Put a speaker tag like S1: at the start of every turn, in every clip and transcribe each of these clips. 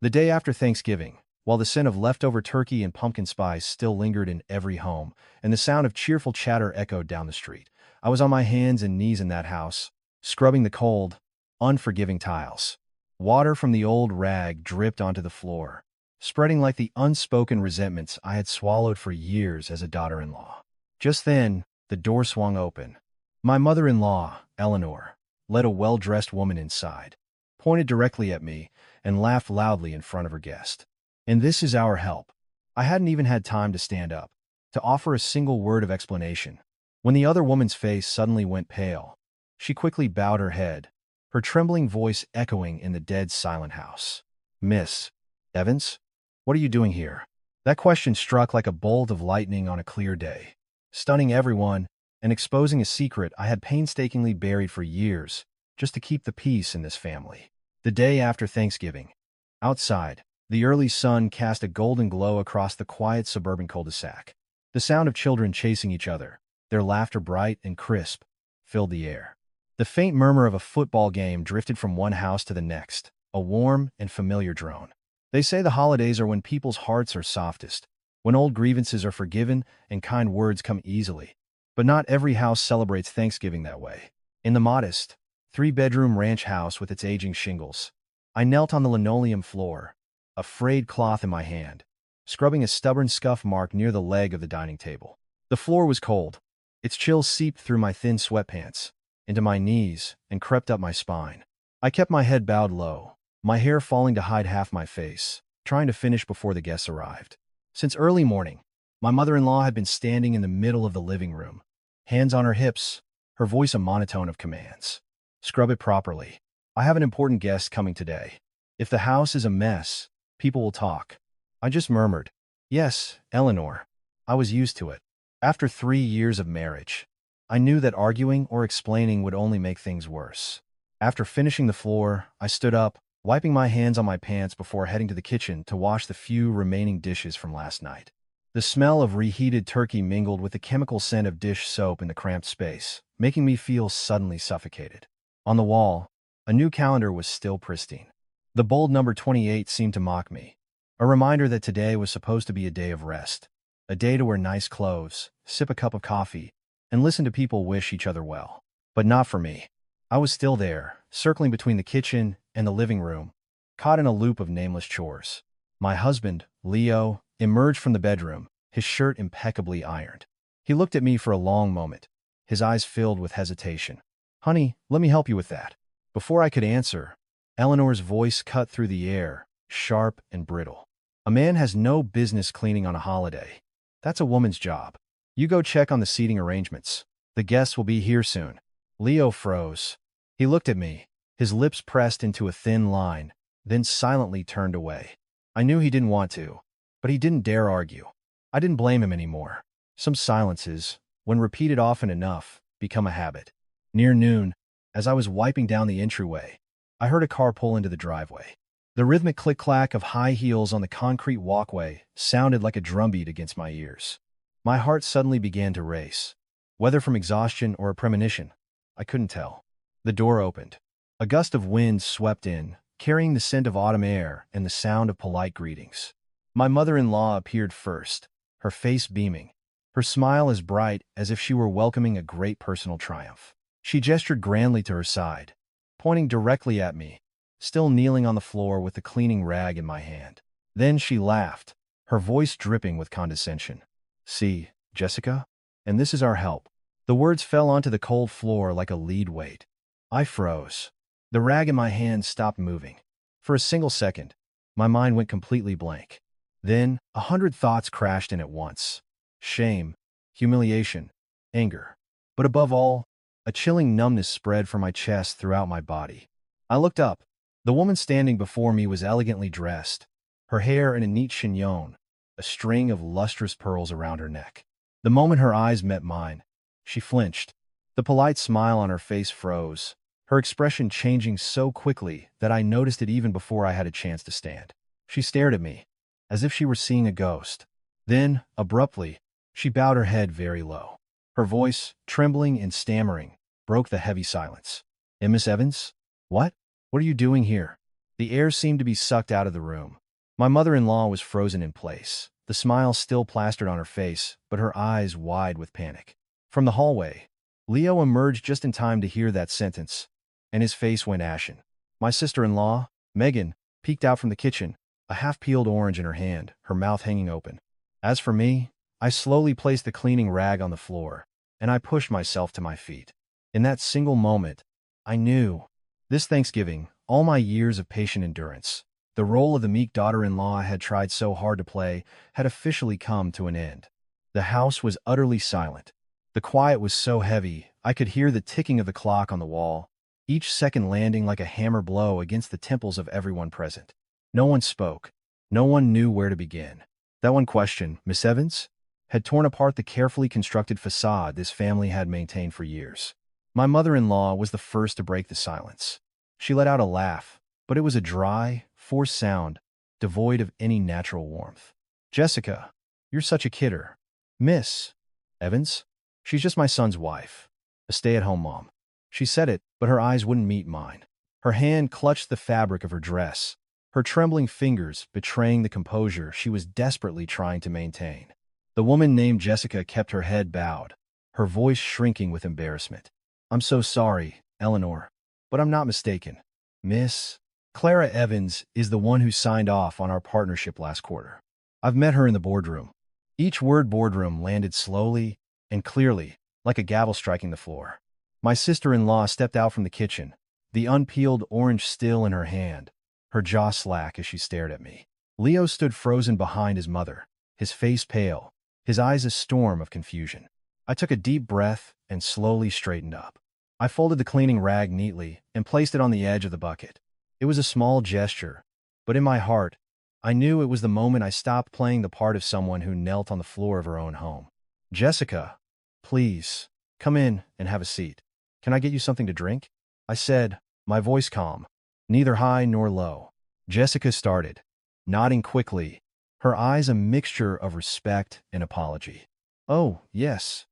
S1: The day after Thanksgiving, while the scent of leftover turkey and pumpkin spice still lingered in every home, and the sound of cheerful chatter echoed down the street, I was on my hands and knees in that house, scrubbing the cold, unforgiving tiles. Water from the old rag dripped onto the floor, spreading like the unspoken resentments I had swallowed for years as a daughter-in-law. Just then, the door swung open. My mother-in-law, Eleanor, led a well-dressed woman inside, pointed directly at me, and laughed loudly in front of her guest. "And this is our help." I hadn't even had time to stand up, to offer a single word of explanation, when the other woman's face suddenly went pale. She quickly bowed her head, her trembling voice echoing in the dead silent house. "Miss Evans, what are you doing here?" That question struck like a bolt of lightning on a clear day, stunning everyone and exposing a secret I had painstakingly buried for years just to keep the peace in this family. The day after Thanksgiving. Outside, the early sun cast a golden glow across the quiet suburban cul-de-sac. The sound of children chasing each other, their laughter bright and crisp, filled the air. The faint murmur of a football game drifted from one house to the next, a warm and familiar drone. They say the holidays are when people's hearts are softest, when old grievances are forgiven and kind words come easily. But not every house celebrates Thanksgiving that way. In the modest, three-bedroom ranch house with its aging shingles, I knelt on the linoleum floor, a frayed cloth in my hand, scrubbing a stubborn scuff mark near the leg of the dining table. The floor was cold. Its chill seeped through my thin sweatpants, into my knees, and crept up my spine. I kept my head bowed low, my hair falling to hide half my face, trying to finish before the guests arrived. Since early morning, my mother-in-law had been standing in the middle of the living room, hands on her hips, her voice a monotone of commands. "Scrub it properly. I have an important guest coming today. If the house is a mess, people will talk." I just murmured, "Yes, Eleanor." I was used to it. After 3 years of marriage, I knew that arguing or explaining would only make things worse. After finishing the floor, I stood up, wiping my hands on my pants before heading to the kitchen to wash the few remaining dishes from last night. The smell of reheated turkey mingled with the chemical scent of dish soap in the cramped space, making me feel suddenly suffocated. On the wall, a new calendar was still pristine. The bold number 28 seemed to mock me, a reminder that today was supposed to be a day of rest, a day to wear nice clothes, sip a cup of coffee, and listen to people wish each other well. But not for me. I was still there, circling between the kitchen and the living room, caught in a loop of nameless chores. My husband, Leo, emerged from the bedroom, his shirt impeccably ironed. He looked at me for a long moment, his eyes filled with hesitation. "Honey, let me help you with that." Before I could answer, Eleanor's voice cut through the air, sharp and brittle. "A man has no business cleaning on a holiday. That's a woman's job. You go check on the seating arrangements. The guests will be here soon." Leo froze. He looked at me, his lips pressed into a thin line, then silently turned away. I knew he didn't want to, but he didn't dare argue. I didn't blame him anymore. Some silences, when repeated often enough, become a habit. Near noon, as I was wiping down the entryway, I heard a car pull into the driveway. The rhythmic click-clack of high heels on the concrete walkway sounded like a drumbeat against my ears. My heart suddenly began to race. Whether from exhaustion or a premonition, I couldn't tell. The door opened. A gust of wind swept in, carrying the scent of autumn air and the sound of polite greetings. My mother-in-law appeared first, her face beaming, her smile as bright as if she were welcoming a great personal triumph. She gestured grandly to her side, pointing directly at me, still kneeling on the floor with the cleaning rag in my hand. Then she laughed, her voice dripping with condescension. "See, Jessica? And this is our help." The words fell onto the cold floor like a lead weight. I froze. The rag in my hand stopped moving. For a single second, my mind went completely blank. Then, 100 thoughts crashed in at once. Shame, humiliation, anger. But above all, a chilling numbness spread from my chest throughout my body. I looked up. The woman standing before me was elegantly dressed, her hair in a neat chignon, a string of lustrous pearls around her neck. The moment her eyes met mine, she flinched. The polite smile on her face froze, her expression changing so quickly that I noticed it even before I had a chance to stand. She stared at me, as if she were seeing a ghost. Then, abruptly, she bowed her head very low. Her voice, trembling and stammering, broke the heavy silence. "Miss Evans? What? What are you doing here?" The air seemed to be sucked out of the room. My mother-in-law was frozen in place, the smile still plastered on her face, but her eyes wide with panic. From the hallway, Leo emerged just in time to hear that sentence, and his face went ashen. My sister-in-law, Megan, peeked out from the kitchen, a half-peeled orange in her hand, her mouth hanging open. As for me, I slowly placed the cleaning rag on the floor, and I pushed myself to my feet. In that single moment, I knew. This Thanksgiving, all my years of patient endurance, the role of the meek daughter-in-law I had tried so hard to play, had officially come to an end. The house was utterly silent. The quiet was so heavy, I could hear the ticking of the clock on the wall, each second landing like a hammer blow against the temples of everyone present. No one spoke. No one knew where to begin. That one question, Miss Evans, had torn apart the carefully constructed facade this family had maintained for years. My mother-in-law was the first to break the silence. She let out a laugh, but it was a dry, forced sound, devoid of any natural warmth. Jessica, you're such a kidder. Miss Evans? She's just my son's wife, a stay-at-home mom. She said it, but her eyes wouldn't meet mine. Her hand clutched the fabric of her dress, her trembling fingers betraying the composure she was desperately trying to maintain. The woman named Jessica kept her head bowed, her voice shrinking with embarrassment. I'm so sorry, Eleanor, but I'm not mistaken. Miss Clara Evans is the one who signed off on our partnership last quarter. I've met her in the boardroom. Each word boardroom landed slowly and clearly, like a gavel striking the floor. My sister-in-law stepped out from the kitchen, the unpeeled orange still in her hand, her jaw slack as she stared at me. Leo stood frozen behind his mother, his face pale, his eyes a storm of confusion. I took a deep breath and slowly straightened up. I folded the cleaning rag neatly and placed it on the edge of the bucket. It was a small gesture, but in my heart, I knew it was the moment I stopped playing the part of someone who knelt on the floor of her own home. Jessica, please, come in and have a seat. Can I get you something to drink? I said, my voice calm, neither high nor low. Jessica started, nodding quickly, her eyes a mixture of respect and apology. Oh, yes,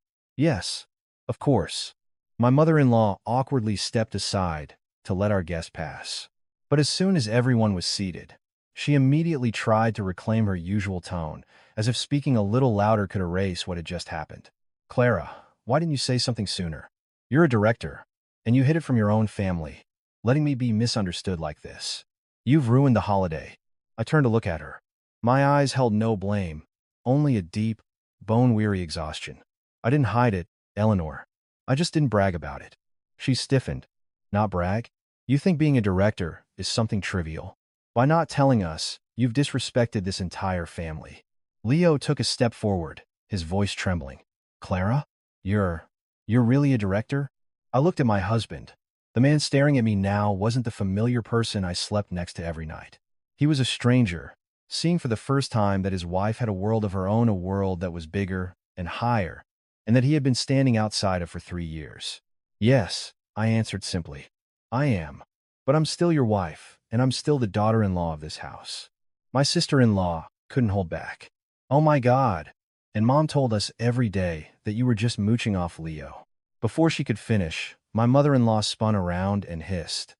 S1: of course. My mother-in-law awkwardly stepped aside to let our guest pass. But as soon as everyone was seated, she immediately tried to reclaim her usual tone, as if speaking a little louder could erase what had just happened. Clara, why didn't you say something sooner? You're a director, and you hid it from your own family, letting me be misunderstood like this. You've ruined the holiday. I turned to look at her. My eyes held no blame, only a deep, bone-weary exhaustion. I didn't hide it, Eleanor. I just didn't brag about it. She stiffened. Not brag? You think being a director is something trivial? By not telling us, you've disrespected this entire family. Leo took a step forward, his voice trembling. Clara? You're really a director? I looked at my husband. The man staring at me now wasn't the familiar person I slept next to every night. He was a stranger, seeing for the first time that his wife had a world of her own, a world that was bigger and higher, and that he had been standing outside of for 3 years. Yes, I answered simply. I am. But I'm still your wife, and I'm still the daughter-in-law of this house. My sister-in-law couldn't hold back. Oh my God. And Mom told us every day that you were just mooching off Leo. Before she could finish, my mother-in-law spun around and hissed.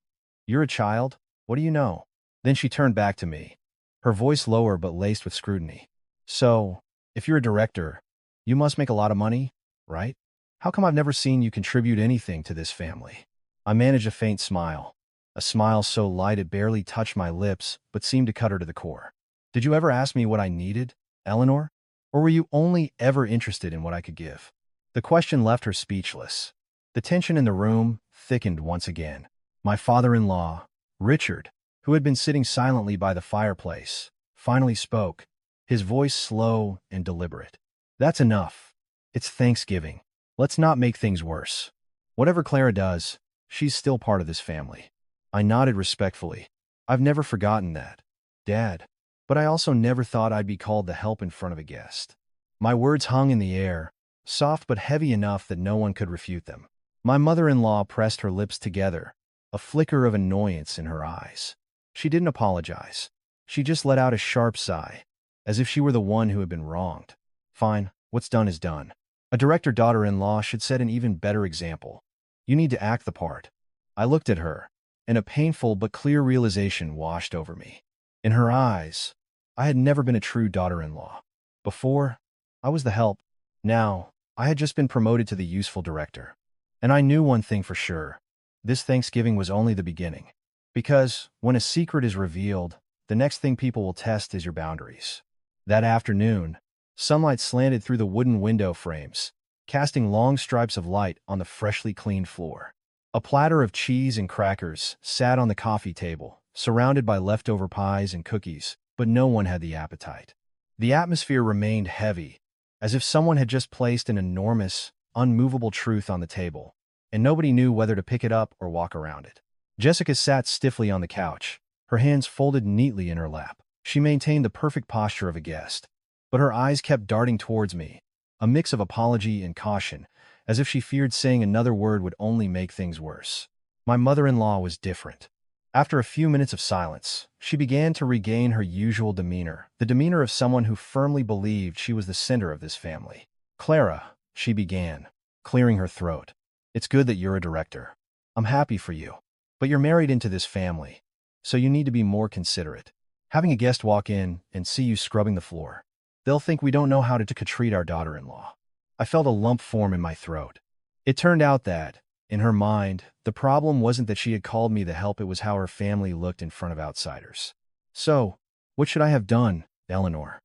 S1: You're a child? What do you know? Then she turned back to me, her voice lower but laced with scrutiny. So, if you're a director, you must make a lot of money, right? How come I've never seen you contribute anything to this family? I managed a faint smile, a smile so light it barely touched my lips but seemed to cut her to the core. Did you ever ask me what I needed, Eleanor? Or were you only ever interested in what I could give? The question left her speechless. The tension in the room thickened once again. My father-in-law, Richard, who had been sitting silently by the fireplace, finally spoke, his voice slow and deliberate. That's enough. It's Thanksgiving. Let's not make things worse. Whatever Clara does, she's still part of this family. I nodded respectfully. I've never forgotten that, Dad. But I also never thought I'd be called to help in front of a guest. My words hung in the air, soft but heavy enough that no one could refute them. My mother-in-law pressed her lips together, a flicker of annoyance in her eyes. She didn't apologize. She just let out a sharp sigh, as if she were the one who had been wronged. Fine, what's done is done. A director daughter-in-law should set an even better example. You need to act the part. I looked at her, and a painful but clear realization washed over me. In her eyes, I had never been a true daughter-in-law. Before, I was the help. Now, I had just been promoted to the useful director. And I knew one thing for sure. This Thanksgiving was only the beginning. Because, when a secret is revealed, the next thing people will test is your boundaries. That afternoon, sunlight slanted through the wooden window frames, casting long stripes of light on the freshly cleaned floor. A platter of cheese and crackers sat on the coffee table, surrounded by leftover pies and cookies, but no one had the appetite. The atmosphere remained heavy, as if someone had just placed an enormous, unmovable truth on the table, and nobody knew whether to pick it up or walk around it. Jessica sat stiffly on the couch, her hands folded neatly in her lap. She maintained the perfect posture of a guest, but her eyes kept darting towards me, a mix of apology and caution, as if she feared saying another word would only make things worse. My mother-in-law was different. After a few minutes of silence, she began to regain her usual demeanor, the demeanor of someone who firmly believed she was the center of this family. "Clara," she began, clearing her throat, "it's good that you're a director. I'm happy for you. But you're married into this family, so you need to be more considerate. Having a guest walk in and see you scrubbing the floor, they'll think we don't know how to treat our daughter-in-law." I felt a lump form in my throat. It turned out that, in her mind, the problem wasn't that she had called me the help, it was how her family looked in front of outsiders. "So, what should I have done, Eleanor?"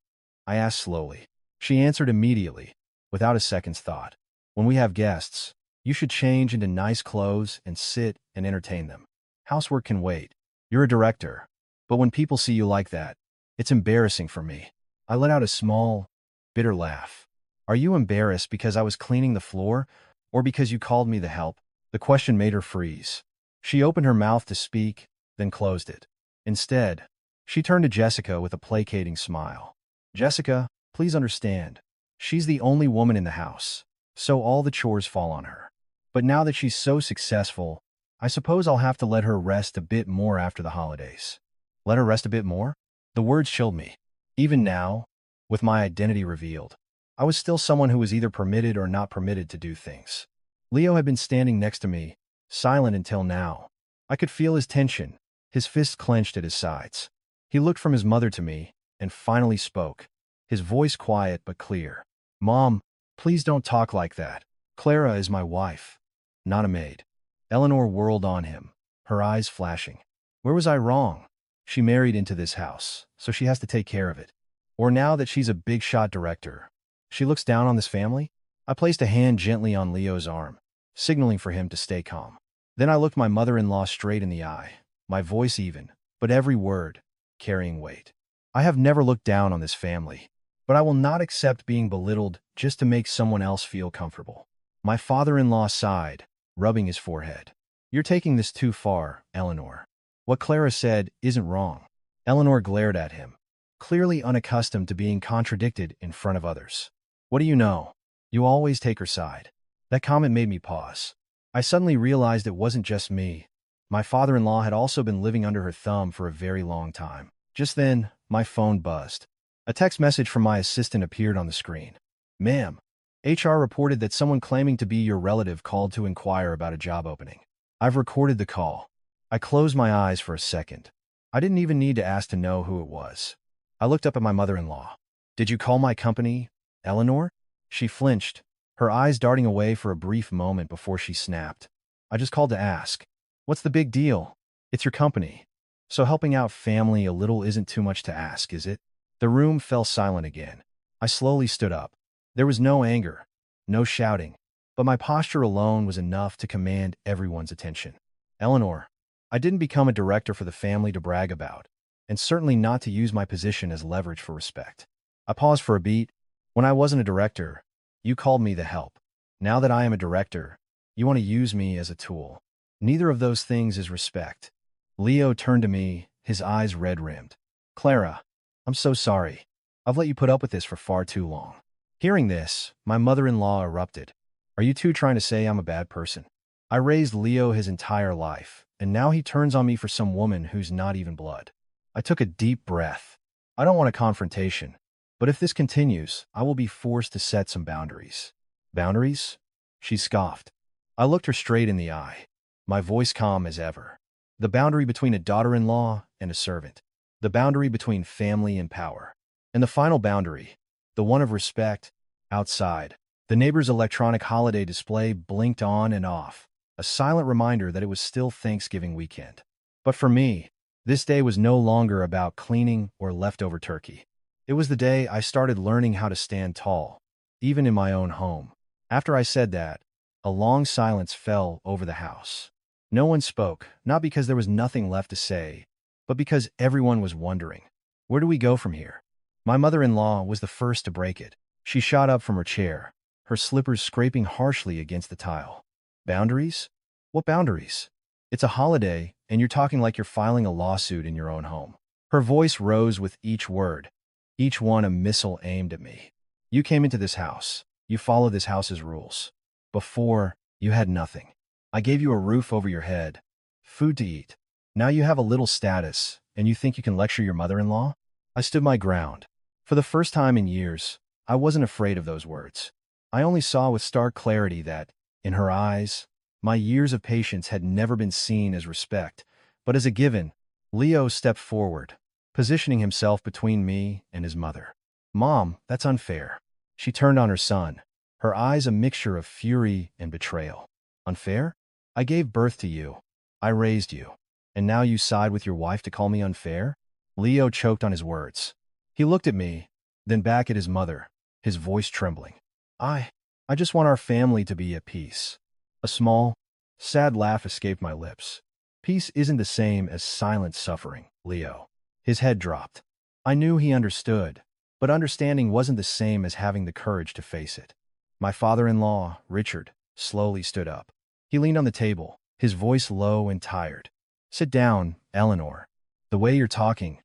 S1: I asked slowly. She answered immediately, without a second's thought. "When we have guests, you should change into nice clothes and sit and entertain them. Housework can wait. You're a director. But when people see you like that, it's embarrassing for me." I let out a small, bitter laugh. "Are you embarrassed because I was cleaning the floor, or because you called me the help?" The question made her freeze. She opened her mouth to speak, then closed it. Instead, she turned to Jessica with a placating smile. "Jessica, please understand. She's the only woman in the house, so all the chores fall on her. But now that she's so successful, I suppose I'll have to let her rest a bit more after the holidays." Let her rest a bit more? The words chilled me. Even now, with my identity revealed, I was still someone who was either permitted or not permitted to do things. Leo had been standing next to me, silent until now. I could feel his tension, his fists clenched at his sides. He looked from his mother to me, and finally spoke, his voice quiet but clear. "Mom, please don't talk like that. Clara is my wife, not a maid." Eleanor whirled on him, her eyes flashing. "Where was I wrong? She married into this house, so she has to take care of it. Or now that she's a big-shot director, she looks down on this family?" I placed a hand gently on Leo's arm, signaling for him to stay calm. Then I looked my mother-in-law straight in the eye, my voice even, but every word carrying weight. "I have never looked down on this family, but I will not accept being belittled just to make someone else feel comfortable." My father-in-law sighed, rubbing his forehead. "You're taking this too far, Eleanor. What Clara said isn't wrong." Eleanor glared at him, clearly unaccustomed to being contradicted in front of others. "What do you know? You always take her side." That comment made me pause. I suddenly realized it wasn't just me. My father-in-law had also been living under her thumb for a very long time. Just then, my phone buzzed. A text message from my assistant appeared on the screen. "Ma'am, HR reported that someone claiming to be your relative called to inquire about a job opening. I've recorded the call." I closed my eyes for a second. I didn't even need to ask to know who it was. I looked up at my mother-in-law. "Did you call my company, Eleanor?" She flinched, her eyes darting away for a brief moment before she snapped. "I just called to ask. What's the big deal? It's your company. So helping out family a little isn't too much to ask, is it?" The room fell silent again. I slowly stood up. There was no anger, no shouting, but my posture alone was enough to command everyone's attention. "Eleanor, I didn't become a director for the family to brag about, and certainly not to use my position as leverage for respect." I paused for a beat. "When I wasn't a director, you called me the help. Now that I am a director, you want to use me as a tool. Neither of those things is respect." Leo turned to me, his eyes red-rimmed. "Clara, I'm so sorry. I've let you put up with this for far too long." Hearing this, my mother-in-law erupted. "Are you two trying to say I'm a bad person? I raised Leo his entire life, and now he turns on me for some woman who's not even blood." I took a deep breath. I don't want a confrontation, but if this continues, I will be forced to set some boundaries. "Boundaries?" She scoffed. I looked her straight in the eye, my voice calm as ever. The boundary between a daughter-in-law and a servant. The boundary between family and power. And the final boundary, the one of respect, outside. The neighbor's electronic holiday display blinked on and off, a silent reminder that it was still Thanksgiving weekend. But for me, this day was no longer about cleaning or leftover turkey. It was the day I started learning how to stand tall, even in my own home. After I said that, a long silence fell over the house. No one spoke, not because there was nothing left to say, but because everyone was wondering, where do we go from here? My mother-in-law was the first to break it. She shot up from her chair, her slippers scraping harshly against the tile. Boundaries? What boundaries? It's a holiday, and you're talking like you're filing a lawsuit in your own home. Her voice rose with each word, each one a missile aimed at me. You came into this house. You followed this house's rules. Before, you had nothing. I gave you a roof over your head, food to eat. Now you have a little status, and you think you can lecture your mother-in-law? I stood my ground. For the first time in years, I wasn't afraid of those words. I only saw with stark clarity that, in her eyes, my years of patience had never been seen as respect, but as a given. Leo stepped forward, positioning himself between me and his mother. Mom, that's unfair. She turned on her son, her eyes a mixture of fury and betrayal. Unfair? I gave birth to you. I raised you. And now you side with your wife to call me unfair? Leo choked on his words. He looked at me, then back at his mother, his voice trembling. I just want our family to be at peace. A small, sad laugh escaped my lips. Peace isn't the same as silent suffering, Leo. His head dropped. I knew he understood, but understanding wasn't the same as having the courage to face it. My father-in-law, Richard, slowly stood up. He leaned on the table, his voice low and tired. Sit down, Eleanor. The way you're talking,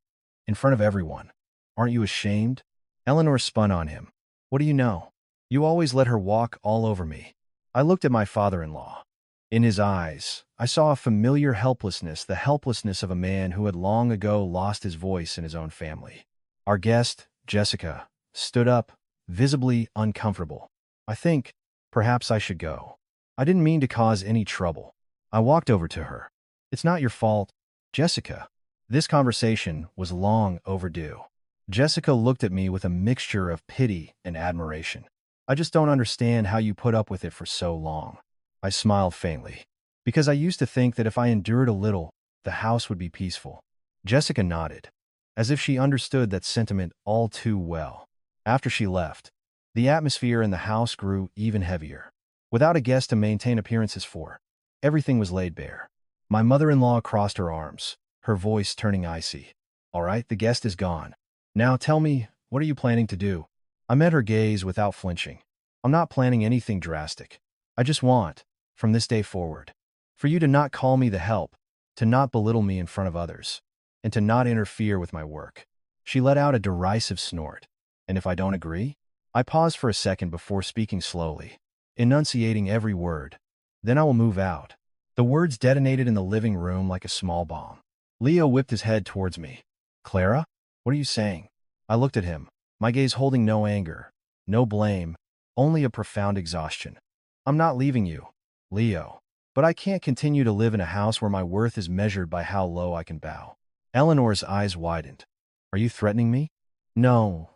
S1: in front of everyone. Aren't you ashamed? Eleanor spun on him. What do you know? You always let her walk all over me. I looked at my father-in-law. In his eyes, I saw a familiar helplessness, the helplessness of a man who had long ago lost his voice in his own family. Our guest, Jessica, stood up, visibly uncomfortable. I think, perhaps I should go. I didn't mean to cause any trouble. I walked over to her. It's not your fault, Jessica. This conversation was long overdue. Jessica looked at me with a mixture of pity and admiration. I just don't understand how you put up with it for so long. I smiled faintly, because I used to think that if I endured a little, the house would be peaceful. Jessica nodded, as if she understood that sentiment all too well. After she left, the atmosphere in the house grew even heavier. Without a guest to maintain appearances for, everything was laid bare. My mother-in-law crossed her arms, her voice turning icy. All right, the guest is gone. Now tell me, what are you planning to do? I met her gaze without flinching. I'm not planning anything drastic. I just want, from this day forward, for you to not call me the help, to not belittle me in front of others, and to not interfere with my work. She let out a derisive snort. And if I don't agree? I paused for a second before speaking slowly, enunciating every word. Then I will move out. The words detonated in the living room like a small bomb. Leo whipped his head towards me. Clara? What are you saying? I looked at him, my gaze holding no anger, no blame, only a profound exhaustion. I'm not leaving you, Leo. But I can't continue to live in a house where my worth is measured by how low I can bow. Eleanor's eyes widened. Are you threatening me? No.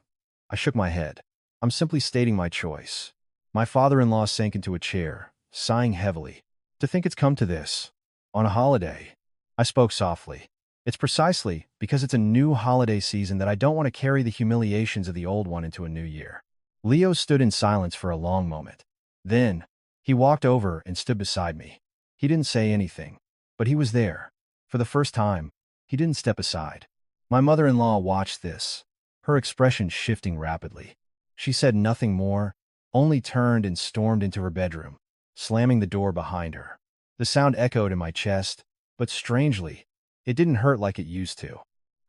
S1: I shook my head. I'm simply stating my choice. My father-in-law sank into a chair, sighing heavily. To think it's come to this. On a holiday. I spoke softly. It's precisely because it's a new holiday season that I don't want to carry the humiliations of the old one into a new year. Leo stood in silence for a long moment. Then, he walked over and stood beside me. He didn't say anything, but he was there. For the first time, he didn't step aside. My mother-in-law watched this, her expression shifting rapidly. She said nothing more, only turned and stormed into her bedroom, slamming the door behind her. The sound echoed in my chest, but strangely, it didn't hurt like it used to.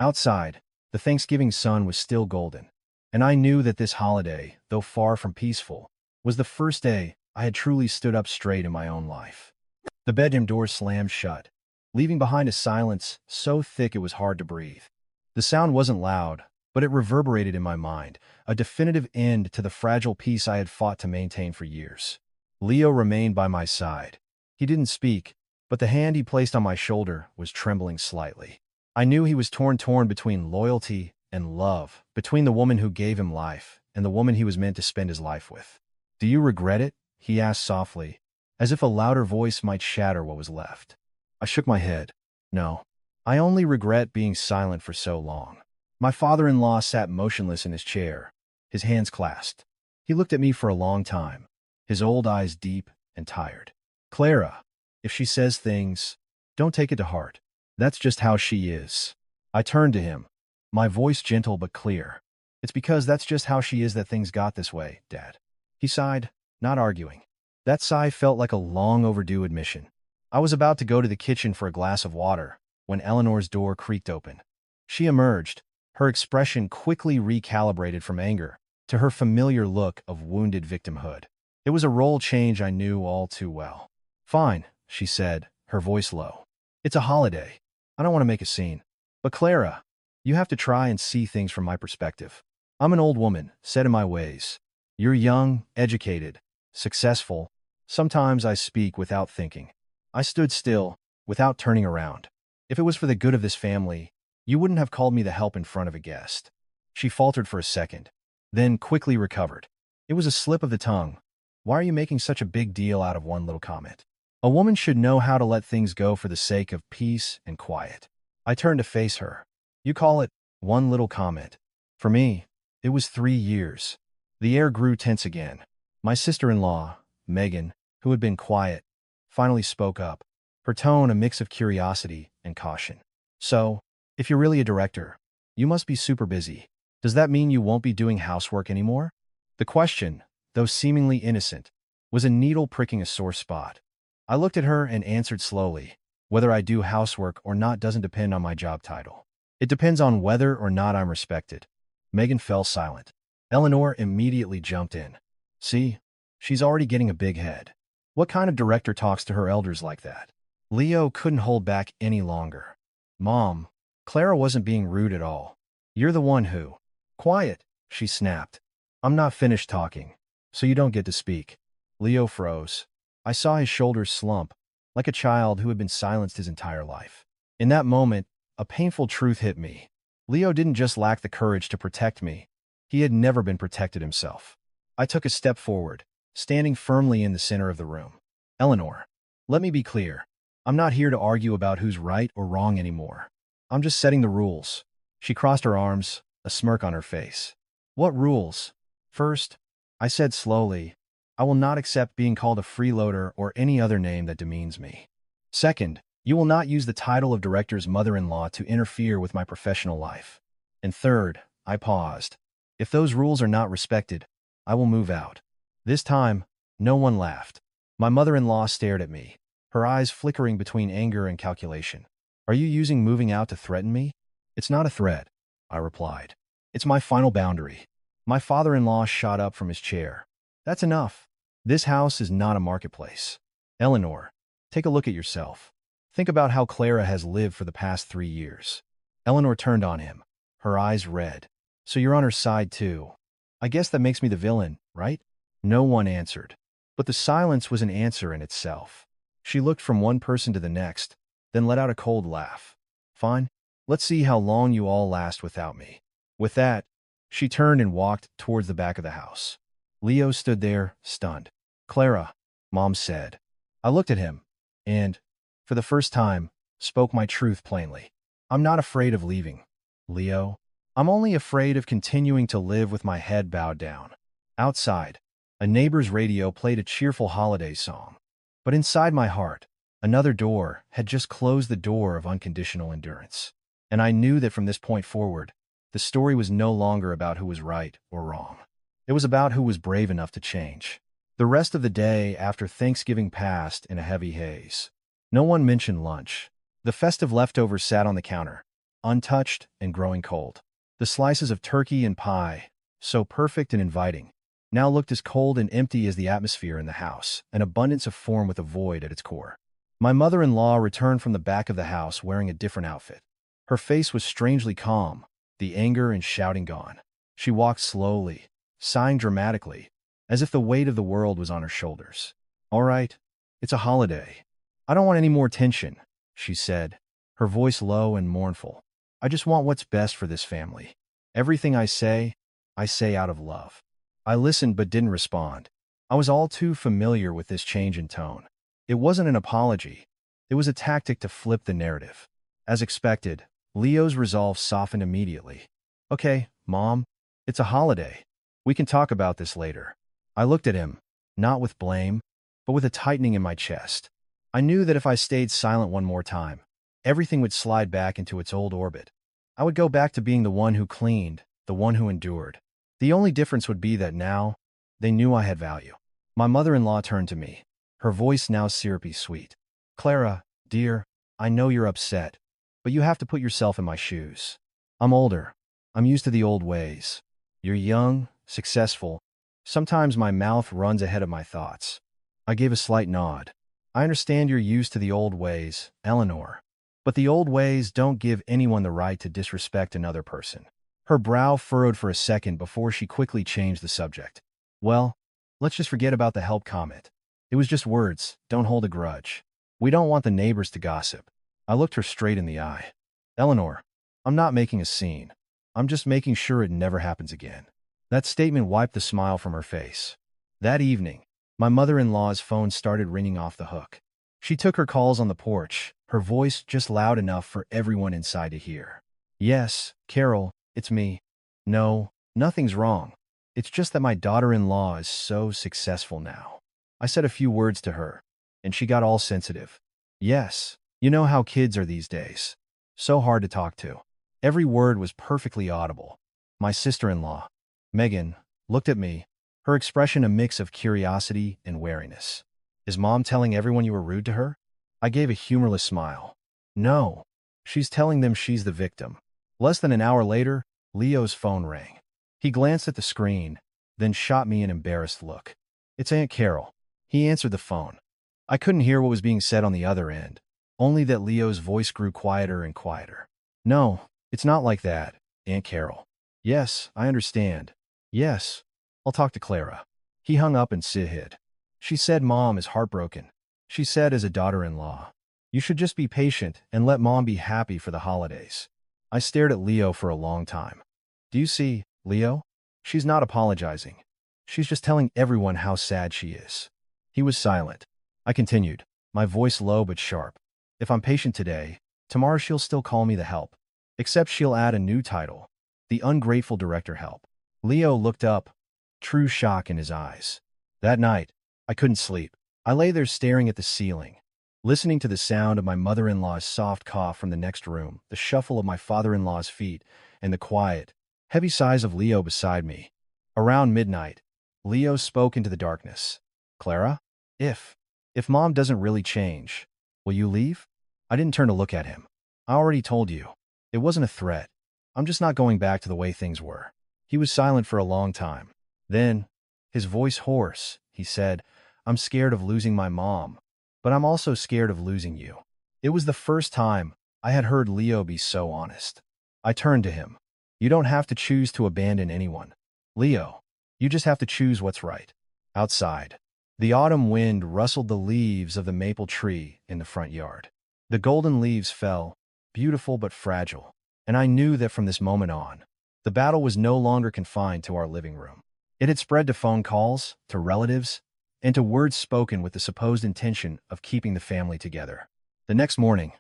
S1: Outside, the Thanksgiving sun was still golden, and I knew that this holiday, though far from peaceful, was the first day I had truly stood up straight in my own life. The bedroom door slammed shut, leaving behind a silence so thick it was hard to breathe. The sound wasn't loud, but it reverberated in my mind, a definitive end to the fragile peace I had fought to maintain for years. Leo remained by my side. He didn't speak, but the hand he placed on my shoulder was trembling slightly. I knew he was torn between loyalty and love, between the woman who gave him life and the woman he was meant to spend his life with. "Do you regret it?" he asked softly, as if a louder voice might shatter what was left. I shook my head. "No. I only regret being silent for so long." My father-in-law sat motionless in his chair, his hands clasped. He looked at me for a long time, his old eyes deep and tired. "Clara, if she says things, don't take it to heart. That's just how she is." I turned to him, my voice gentle but clear. "It's because that's just how she is that things got this way, Dad." He sighed, not arguing. That sigh felt like a long overdue admission. I was about to go to the kitchen for a glass of water when Eleanor's door creaked open. She emerged, her expression quickly recalibrated from anger to her familiar look of wounded victimhood. It was a role change I knew all too well. "Fine," she said, her voice low. "It's a holiday. I don't want to make a scene. But Clara, you have to try and see things from my perspective. I'm an old woman, set in my ways. You're young, educated, successful. Sometimes I speak without thinking." I stood still, without turning around. "If it was for the good of this family, you wouldn't have called me the help in front of a guest." She faltered for a second, then quickly recovered. "It was a slip of the tongue. Why are you making such a big deal out of one little comment? A woman should know how to let things go for the sake of peace and quiet." I turned to face her. "You call it one little comment. For me, it was 3 years." The air grew tense again. My sister-in-law, Megan, who had been quiet, finally spoke up, her tone a mix of curiosity and caution. "So, if you're really a director, you must be super busy. Does that mean you won't be doing housework anymore?" The question, though seemingly innocent, was a needle pricking a sore spot. I looked at her and answered slowly, "Whether I do housework or not doesn't depend on my job title. It depends on whether or not I'm respected." Megan fell silent. Eleanor immediately jumped in. "See, she's already getting a big head. What kind of director talks to her elders like that?" Leo couldn't hold back any longer. "Mom, Clara wasn't being rude at all. You're the one who—" "Quiet," she snapped. "I'm not finished talking, so you don't get to speak." Leo froze. I saw his shoulders slump, like a child who had been silenced his entire life. In that moment, a painful truth hit me. Leo didn't just lack the courage to protect me. He had never been protected himself. I took a step forward, standing firmly in the center of the room. "Eleanor, let me be clear. I'm not here to argue about who's right or wrong anymore. I'm just setting the rules." She crossed her arms, a smirk on her face. "What rules?" "First," I said slowly, "I will not accept being called a freeloader or any other name that demeans me. Second, you will not use the title of director's mother-in-law to interfere with my professional life. And third," I paused, "if those rules are not respected, I will move out." This time, no one laughed. My mother-in-law stared at me, her eyes flickering between anger and calculation. "Are you using moving out to threaten me?" "It's not a threat," I replied. "It's my final boundary." My father-in-law shot up from his chair. "That's enough. This house is not a marketplace. Eleanor, take a look at yourself. Think about how Clara has lived for the past 3 years." Eleanor turned on him, her eyes red. "So you're on her side too. I guess that makes me the villain, right?" No one answered. But the silence was an answer in itself. She looked from one person to the next, then let out a cold laugh. "Fine. Let's see how long you all last without me." With that, she turned and walked towards the back of the house. Leo stood there, stunned. "Clara," Mom said. I looked at him, and, for the first time, spoke my truth plainly. "I'm not afraid of leaving, Leo. I'm only afraid of continuing to live with my head bowed down." Outside, a neighbor's radio played a cheerful holiday song. But inside my heart, another door had just closed the door of unconditional endurance. And I knew that from this point forward, the story was no longer about who was right or wrong. It was about who was brave enough to change. The rest of the day after Thanksgiving passed in a heavy haze. No one mentioned lunch. The festive leftovers sat on the counter, untouched and growing cold. The slices of turkey and pie, so perfect and inviting, now looked as cold and empty as the atmosphere in the house, an abundance of form with a void at its core. My mother-in-law returned from the back of the house wearing a different outfit. Her face was strangely calm, the anger and shouting gone. She walked slowly, sighing dramatically, as if the weight of the world was on her shoulders. "All right, it's a holiday. I don't want any more tension, she said, her voice low and mournful. I just want what's best for this family. Everything I say out of love. I listened but didn't respond. I was all too familiar with this change in tone. It wasn't an apology. It was a tactic to flip the narrative. As expected, Leo's resolve softened immediately. Okay, Mom, it's a holiday. We can talk about this later. I looked at him, not with blame, but with a tightening in my chest. I knew that if I stayed silent one more time, everything would slide back into its old orbit. I would go back to being the one who cleaned, the one who endured. The only difference would be that now, they knew I had value. My mother-in-law turned to me, her voice now syrupy sweet. Clara, dear, I know you're upset, but you have to put yourself in my shoes. I'm older. I'm used to the old ways. You're young, successful. Sometimes my mouth runs ahead of my thoughts. I gave a slight nod. I understand you're used to the old ways, Eleanor. But the old ways don't give anyone the right to disrespect another person. Her brow furrowed for a second before she quickly changed the subject. Well, let's just forget about the help comment. It was just words, don't hold a grudge. We don't want the neighbors to gossip. I looked her straight in the eye. Eleanor, I'm not making a scene. I'm just making sure it never happens again. That statement wiped the smile from her face. That evening, my mother-in-law's phone started ringing off the hook. She took her calls on the porch, her voice just loud enough for everyone inside to hear. Yes, Carol, it's me. No, nothing's wrong. It's just that my daughter-in-law is so successful now. I said a few words to her, and she got all sensitive. Yes, you know how kids are these days. So hard to talk to. Every word was perfectly audible. My sister-in-law, Megan, looked at me, her expression a mix of curiosity and wariness. Is Mom telling everyone you were rude to her? I gave a humorless smile. No, she's telling them she's the victim. Less than an hour later, Leo's phone rang. He glanced at the screen, then shot me an embarrassed look. It's Aunt Carol. He answered the phone. I couldn't hear what was being said on the other end, only that Leo's voice grew quieter and quieter. No, it's not like that, Aunt Carol. Yes, I understand. Yes, I'll talk to Clara. He hung up and hid. She said Mom is heartbroken. She said as a daughter-in-law, you should just be patient and let Mom be happy for the holidays. I stared at Leo for a long time. Do you see, Leo? She's not apologizing. She's just telling everyone how sad she is. He was silent. I continued, my voice low but sharp. If I'm patient today, tomorrow she'll still call me the help. Except she'll add a new title, the ungrateful director help. Leo looked up, true shock in his eyes. That night, I couldn't sleep. I lay there staring at the ceiling, listening to the sound of my mother-in-law's soft cough from the next room, the shuffle of my father-in-law's feet, and the quiet, heavy sighs of Leo beside me. Around midnight, Leo spoke into the darkness. Clara, if Mom doesn't really change, will you leave? I didn't turn to look at him. I already told you. It wasn't a threat. I'm just not going back to the way things were. He was silent for a long time. Then, his voice hoarse, he said, I'm scared of losing my mom, but I'm also scared of losing you. It was the first time I had heard Leo be so honest. I turned to him. You don't have to choose to abandon anyone, Leo. You just have to choose what's right. Outside, the autumn wind rustled the leaves of the maple tree in the front yard. The golden leaves fell, beautiful but fragile, and I knew that from this moment on, the battle was no longer confined to our living room. It had spread to phone calls, to relatives, and to words spoken with the supposed intention of keeping the family together. The next morning,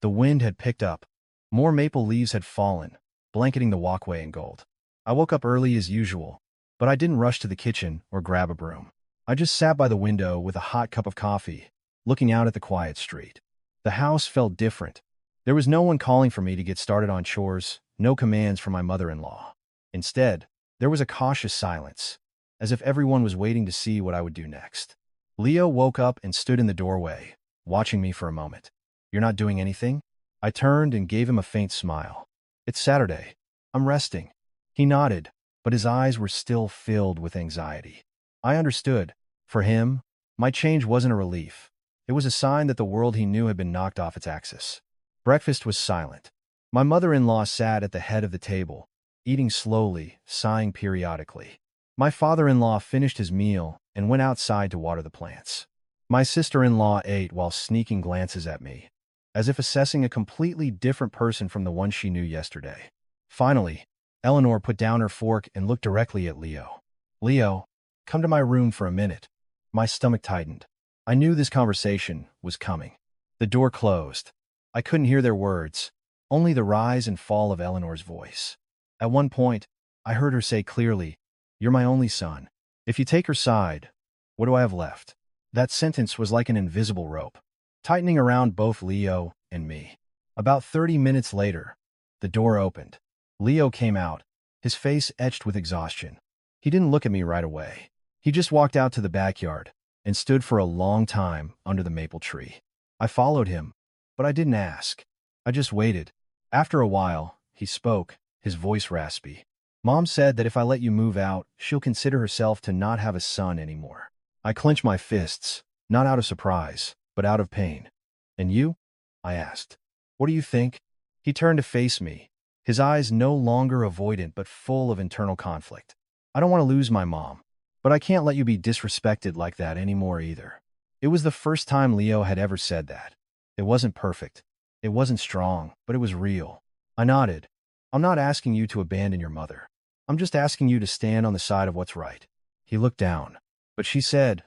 S1: the wind had picked up. More maple leaves had fallen, blanketing the walkway in gold. I woke up early as usual, but I didn't rush to the kitchen or grab a broom. I just sat by the window with a hot cup of coffee, looking out at the quiet street. The house felt different. There was no one calling for me to get started on chores, no commands from my mother-in-law. Instead, there was a cautious silence, as if everyone was waiting to see what I would do next. Leo woke up and stood in the doorway, watching me for a moment. You're not doing anything? I turned and gave him a faint smile. It's Saturday. I'm resting. He nodded, but his eyes were still filled with anxiety. I understood. For him, my change wasn't a relief. It was a sign that the world he knew had been knocked off its axis. Breakfast was silent. My mother-in-law sat at the head of the table, eating slowly, sighing periodically. My father-in-law finished his meal and went outside to water the plants. My sister-in-law ate while sneaking glances at me, as if assessing a completely different person from the one she knew yesterday. Finally, Eleanor put down her fork and looked directly at Leo. Leo, come to my room for a minute. My stomach tightened. I knew this conversation was coming. The door closed. I couldn't hear their words, only the rise and fall of Eleanor's voice. At one point, I heard her say clearly, "You're my only son. If you take her side, what do I have left?" That sentence was like an invisible rope, tightening around both Leo and me. About 30 minutes later, the door opened. Leo came out, his face etched with exhaustion. He didn't look at me right away. He just walked out to the backyard and stood for a long time under the maple tree. I followed him, but I didn't ask. I just waited. After a while, he spoke, his voice raspy. "Mom said that if I let you move out, she'll consider herself to not have a son anymore." I clenched my fists, not out of surprise, but out of pain. "And you?" I asked. "What do you think?" He turned to face me, his eyes no longer avoidant but full of internal conflict. "I don't want to lose my mom, but I can't let you be disrespected like that anymore either." It was the first time Leo had ever said that. It wasn't perfect. It wasn't strong, but it was real. I nodded. "I'm not asking you to abandon your mother. I'm just asking you to stand on the side of what's right." He looked down. "But she said,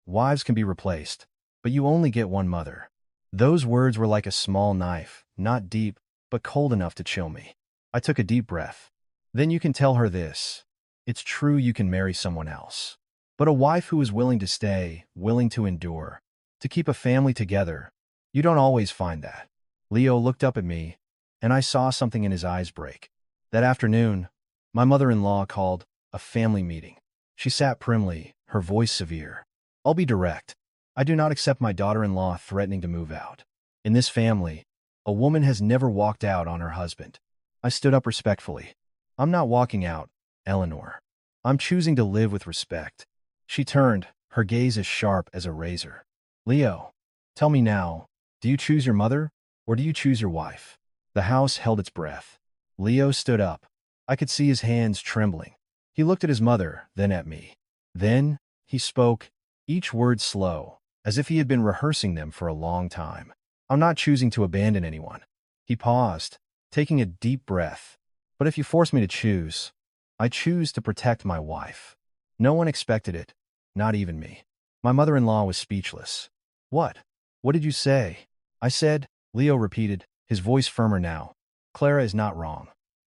S1: wives can be replaced, but you only get one mother." Those words were like a small knife, not deep, but cold enough to chill me. I took a deep breath. "Then you can tell her this. It's true you can marry someone else. But a wife who is willing to stay, willing to endure, to keep a family together, you don't always find that." Leo looked up at me, and I saw something in his eyes break. That afternoon, my mother-in-law called a family meeting. She sat primly, her voice severe. "I'll be direct. I do not accept my daughter-in-law threatening to move out. In this family, a woman has never walked out on her husband." I stood up respectfully. "I'm not walking out, Eleanor. I'm choosing to live with respect." She turned, her gaze as sharp as a razor. "Leo, tell me now, do you choose your mother, or do you choose your wife?" The house held its breath. Leo stood up. I could see his hands trembling. He looked at his mother, then at me. Then, he spoke, each word slow, as if he had been rehearsing them for a long time. "I'm not choosing to abandon anyone." He paused, taking a deep breath. "But if you force me to choose, I choose to protect my wife." No one expected it, not even me. My mother-in-law was speechless. "What? What did you say?" I said. Leo repeated, his voice firmer now. "Clara is not wrong,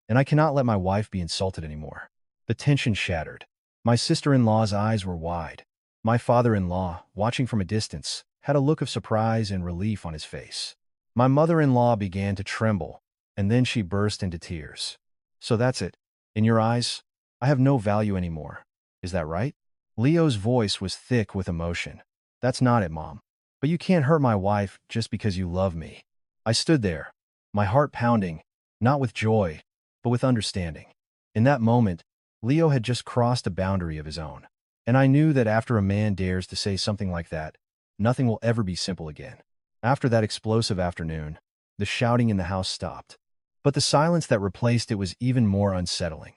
S1: and I cannot let my wife be insulted anymore." The tension shattered. My sister-in-law's eyes were wide. My father-in-law, watching from a distance, had a look of surprise and relief on his face. My mother-in-law began to tremble, and then she burst into tears. "So that's it. In your eyes, I have no value anymore. Is that right?" Leo's voice was thick with emotion. "That's not it, Mom. But you can't hurt my wife just because you love me." I stood there, my heart pounding, not with joy, but with understanding. In that moment, Leo had just crossed a boundary of his own. And I knew that after a man dares to say something like that, nothing will ever be simple again. After that explosive afternoon, the shouting in the house stopped. But the silence that replaced it was even more unsettling.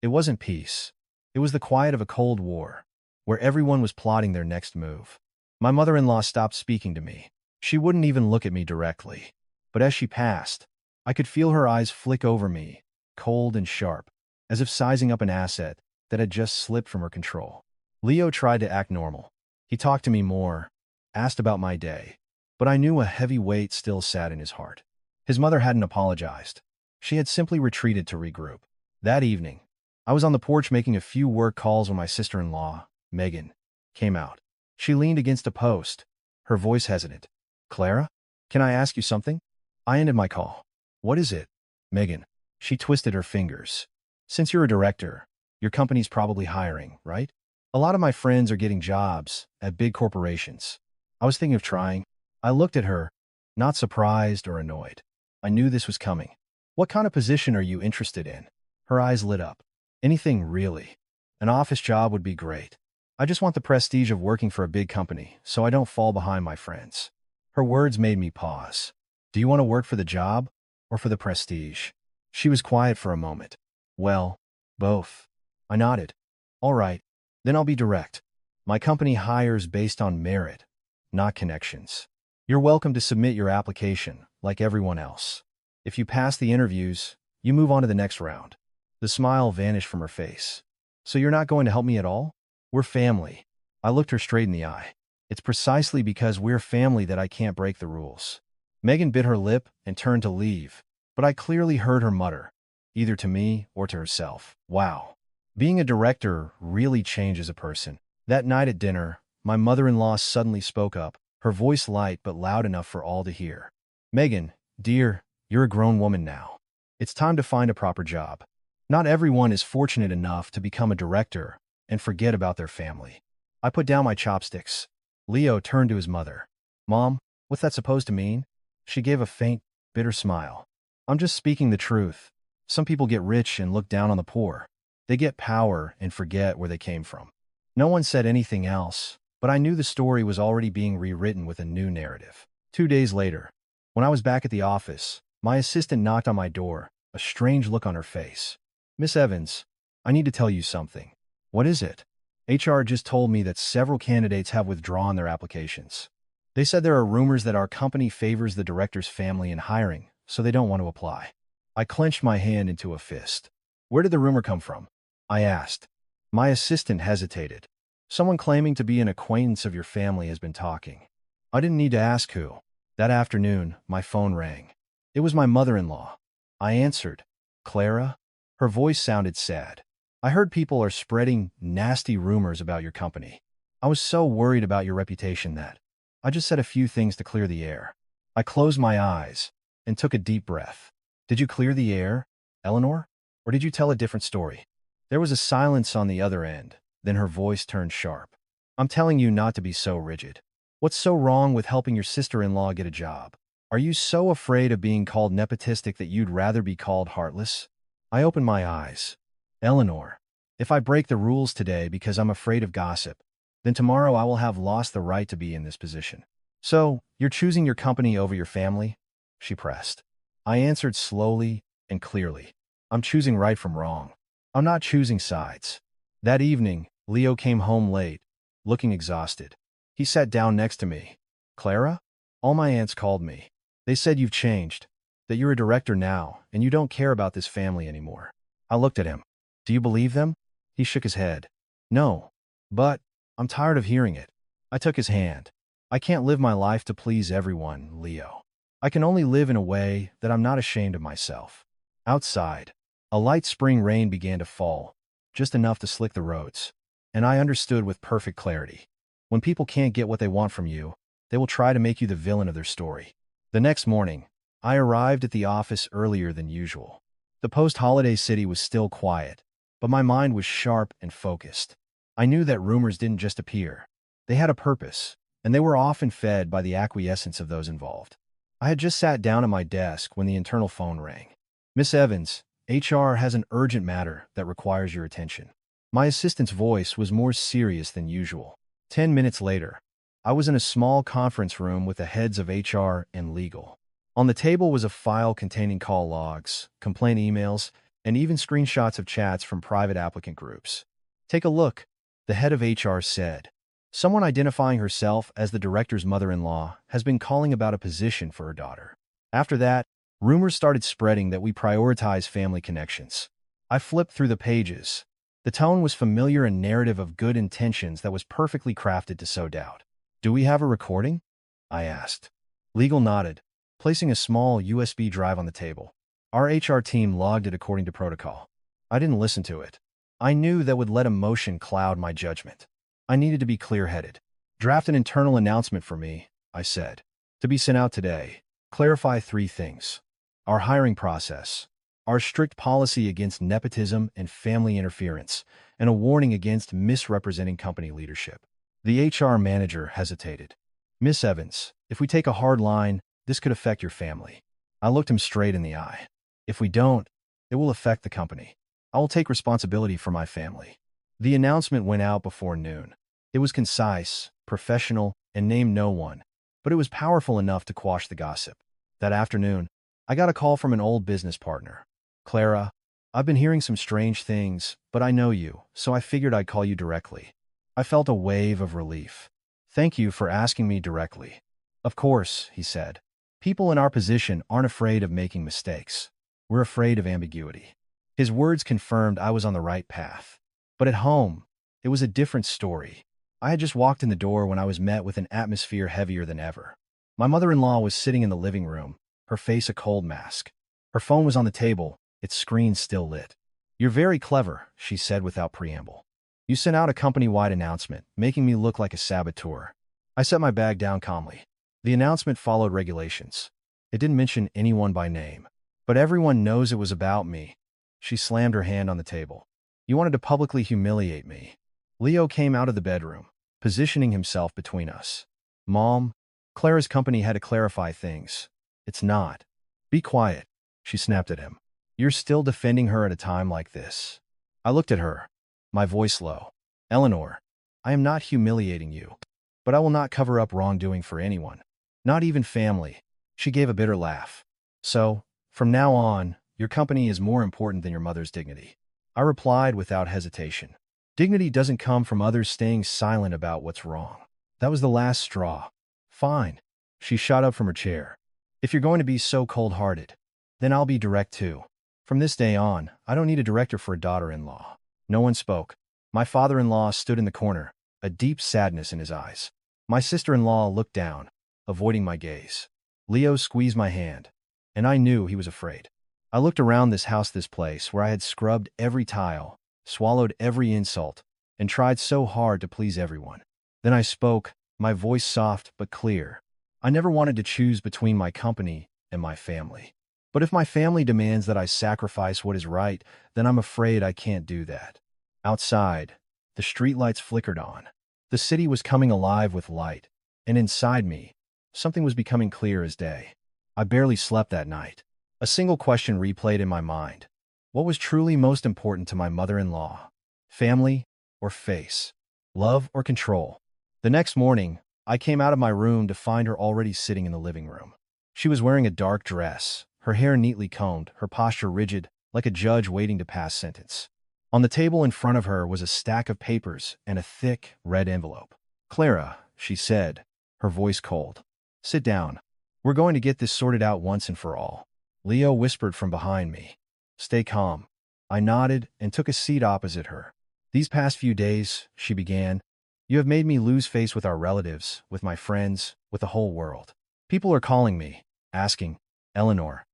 S1: It wasn't peace. It was the quiet of a cold war, where everyone was plotting their next move. My mother-in-law stopped speaking to me. She wouldn't even look at me directly. But as she passed, I could feel her eyes flick over me, cold and sharp, as if sizing up an asset that had just slipped from her control. Leo tried to act normal. He talked to me more, asked about my day, but I knew a heavy weight still sat in his heart. His mother hadn't apologized. She had simply retreated to regroup. That evening, I was on the porch making a few work calls when my sister-in-law, Megan, came out. She leaned against a post, her voice hesitant. "Clara, can I ask you something?" I ended my call. "What is it?" "Megan." She twisted her fingers. "Since you're a director, your company's probably hiring, right? A lot of my friends are getting jobs at big corporations. I was thinking of trying." I looked at her, not surprised or annoyed. I knew this was coming. "What kind of position are you interested in?" Her eyes lit up. "Anything, really. An office job would be great. I just want the prestige of working for a big company, so I don't fall behind my friends." Her words made me pause. "Do you want to work for the job, or for the prestige?" She was quiet for a moment. "Well, both." I nodded. "All right, then I'll be direct. My company hires based on merit, not connections. You're welcome to submit your application, like everyone else. If you pass the interviews, you move on to the next round. The smile vanished from her face. So you're not going to help me at all? We're family. I looked her straight in the eye. It's precisely because we're family that I can't break the rules. Megan bit her lip and turned to leave, but I clearly heard her mutter, either to me or to herself, "Wow. Being a director really changes a person." That night at dinner, my mother-in-law suddenly spoke up, her voice light but loud enough for all to hear. "Megan, dear, you're a grown woman now. It's time to find a proper job. Not everyone is fortunate enough to become a director and forget about their family." I put down my chopsticks. Leo turned to his mother. "Mom, what's that supposed to mean?" She gave a faint, bitter smile. "I'm just speaking the truth. Some people get rich and look down on the poor. They get power and forget where they came from." No one said anything else, but I knew the story was already being rewritten with a new narrative. 2 days later, when I was back at the office, my assistant knocked on my door, a strange look on her face. "Miss Evans, I need to tell you something." "What is it?" "HR just told me that several candidates have withdrawn their applications. They said there are rumors that our company favors the director's family in hiring, so they don't want to apply." I clenched my hand into a fist. "Where did the rumor come from?" I asked. My assistant hesitated. "Someone claiming to be an acquaintance of your family has been talking." I didn't need to ask who. That afternoon, my phone rang. It was my mother-in-law. I answered. "Clara?" Her voice sounded sad. "I heard people are spreading nasty rumors about your company. I was so worried about your reputation that I just said a few things to clear the air." I closed my eyes and took a deep breath. "Did you clear the air, Eleanor? Or did you tell a different story?" There was a silence on the other end, then her voice turned sharp. "I'm telling you not to be so rigid. What's so wrong with helping your sister-in-law get a job? Are you so afraid of being called nepotistic that you'd rather be called heartless?" I opened my eyes. "Eleanor, if I break the rules today because I'm afraid of gossip, then tomorrow I will have lost the right to be in this position. So, you're choosing your company over your family?" she pressed. I answered slowly and clearly. "I'm choosing right from wrong. I'm not choosing sides." That evening, Leo came home late, looking exhausted. He sat down next to me. "Clara? All my aunts called me. They said you've changed, that you're a director now, and you don't care about this family anymore." I looked at him. "Do you believe them?" He shook his head. "No. But I'm tired of hearing it." I took his hand. "I can't live my life to please everyone, Leo. I can only live in a way that I'm not ashamed of myself." Outside, a light spring rain began to fall, just enough to slick the roads. And I understood with perfect clarity. When people can't get what they want from you, they will try to make you the villain of their story. The next morning, I arrived at the office earlier than usual. The post-holiday city was still quiet, but my mind was sharp and focused. I knew that rumors didn't just appear. They had a purpose, and they were often fed by the acquiescence of those involved. I had just sat down at my desk when the internal phone rang. "Miss Evans, HR has an urgent matter that requires your attention." My assistant's voice was more serious than usual. 10 minutes later, I was in a small conference room with the heads of HR and legal. On the table was a file containing call logs, complaint emails, and even screenshots of chats from private applicant groups. "Take a look," the head of HR said. "Someone identifying herself as the director's mother-in-law has been calling about a position for her daughter." After that, rumors started spreading that we prioritize family connections. I flipped through the pages. The tone was familiar and narrative of good intentions that was perfectly crafted to sow doubt. "Do we have a recording?" I asked. Legal nodded, placing a small USB drive on the table. "Our HR team logged it according to protocol." I didn't listen to it. I knew that would let emotion cloud my judgment. I needed to be clear-headed. "Draft an internal announcement for me," I said. "To be sent out today. Clarify 3 things. Our hiring process, our strict policy against nepotism and family interference, and a warning against misrepresenting company leadership." The HR manager hesitated. "Miss Evans, if we take a hard line, this could affect your family." I looked him straight in the eye. "If we don't, it will affect the company. I will take responsibility for my family." The announcement went out before noon. It was concise, professional, and named no one, but it was powerful enough to quash the gossip. That afternoon, I got a call from an old business partner. "Clara, I've been hearing some strange things, but I know you, so I figured I'd call you directly." I felt a wave of relief. Thank you for asking me directly. Of course, he said. People in our position aren't afraid of making mistakes. We're afraid of ambiguity. His words confirmed I was on the right path. But at home, it was a different story. I had just walked in the door when I was met with an atmosphere heavier than ever. My mother-in-law was sitting in the living room, her face a cold mask. Her phone was on the table, its screen still lit. "You're very clever," she said without preamble. "You sent out a company-wide announcement, making me look like a saboteur." I set my bag down calmly. The announcement followed regulations. It didn't mention anyone by name. But everyone knows it was about me. She slammed her hand on the table. "You wanted to publicly humiliate me." Leo came out of the bedroom, positioning himself between us. "Mom, Clara's company had to clarify things. It's not." "Be quiet," she snapped at him. "You're still defending her at a time like this." I looked at her, my voice low. "Eleanor, I am not humiliating you, but I will not cover up wrongdoing for anyone, not even family." She gave a bitter laugh. "So, from now on, your company is more important than your mother's dignity." I replied without hesitation. Dignity doesn't come from others staying silent about what's wrong. That was the last straw. "Fine." She shot up from her chair. "If you're going to be so cold-hearted, then I'll be direct too. From this day on, I don't need a director for a daughter-in-law." No one spoke. My father-in-law stood in the corner, a deep sadness in his eyes. My sister-in-law looked down, avoiding my gaze. Leo squeezed my hand, and I knew he was afraid. I looked around this house, this place where I had scrubbed every tile, swallowed every insult, and tried so hard to please everyone. Then I spoke, my voice soft but clear. "I never wanted to choose between my company and my family. But if my family demands that I sacrifice what is right, then I'm afraid I can't do that." Outside, the streetlights flickered on. The city was coming alive with light, and inside me, something was becoming clear as day. I barely slept that night. A single question replayed in my mind. What was truly most important to my mother-in-law? Family or face? Love or control? The next morning, I came out of my room to find her already sitting in the living room. She was wearing a dark dress, her hair neatly combed, her posture rigid, like a judge waiting to pass sentence. On the table in front of her was a stack of papers and a thick, red envelope. "Clara," she said, her voice cold. "Sit down. We're going to get this sorted out once and for all." Leo whispered from behind me. "Stay calm." I nodded and took a seat opposite her. "These past few days," she began, "you have made me lose face with our relatives, with my friends, with the whole world. People are calling me, asking, 'Eleanor,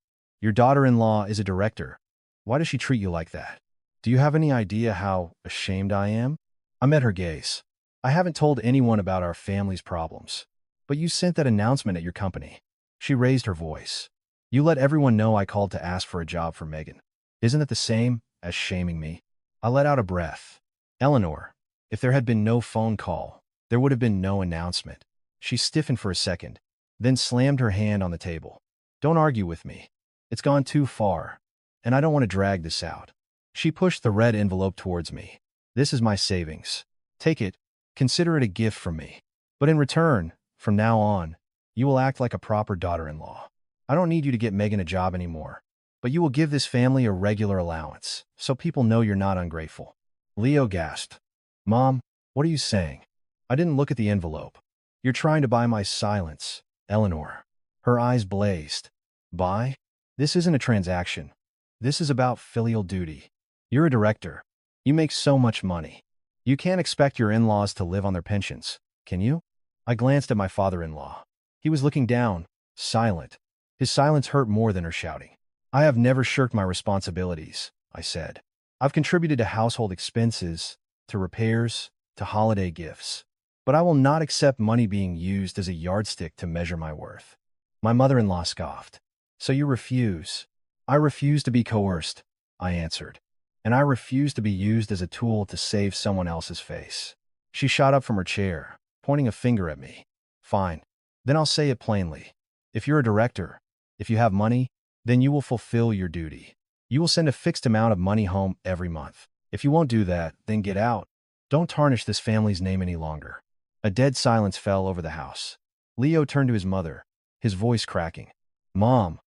S1: your daughter-in-law is a director. Why does she treat you like that? Do you have any idea how ashamed I am?'" I met her gaze. "I haven't told anyone about our family's problems. But you sent that announcement at your company." She raised her voice. "You let everyone know I called to ask for a job for Megan. Isn't it the same as shaming me?" I let out a breath. "Eleanor, if there had been no phone call, there would have been no announcement." She stiffened for a second, then slammed her hand on the table. "Don't argue with me. It's gone too far, and I don't want to drag this out." She pushed the red envelope towards me. "This is my savings. Take it. Consider it a gift from me. But in return, from now on, you will act like a proper daughter-in-law. I don't need you to get Megan a job anymore, but you will give this family a regular allowance, so people know you're not ungrateful." Leo gasped. "Mom, what are you saying?" I didn't look at the envelope. "You're trying to buy my silence, Eleanor." Her eyes blazed. "Buy? This isn't a transaction. This is about filial duty. You're a director. You make so much money. You can't expect your in-laws to live on their pensions, can you?" I glanced at my father-in-law. He was looking down, silent. His silence hurt more than her shouting. "I have never shirked my responsibilities," I said. "I've contributed to household expenses, to repairs, to holiday gifts. But I will not accept money being used as a yardstick to measure my worth." My mother-in-law scoffed. "So you refuse?" "I refuse to be coerced," I answered. "And I refuse to be used as a tool to save someone else's face." She shot up from her chair, pointing a finger at me. "Fine. Then I'll say it plainly. If you're a director, if you have money, then you will fulfill your duty. You will send a fixed amount of money home every month. If you won't do that, then get out. Don't tarnish this family's name any longer." A dead silence fell over the house. Leo turned to his mother, his voice cracking. "Mom,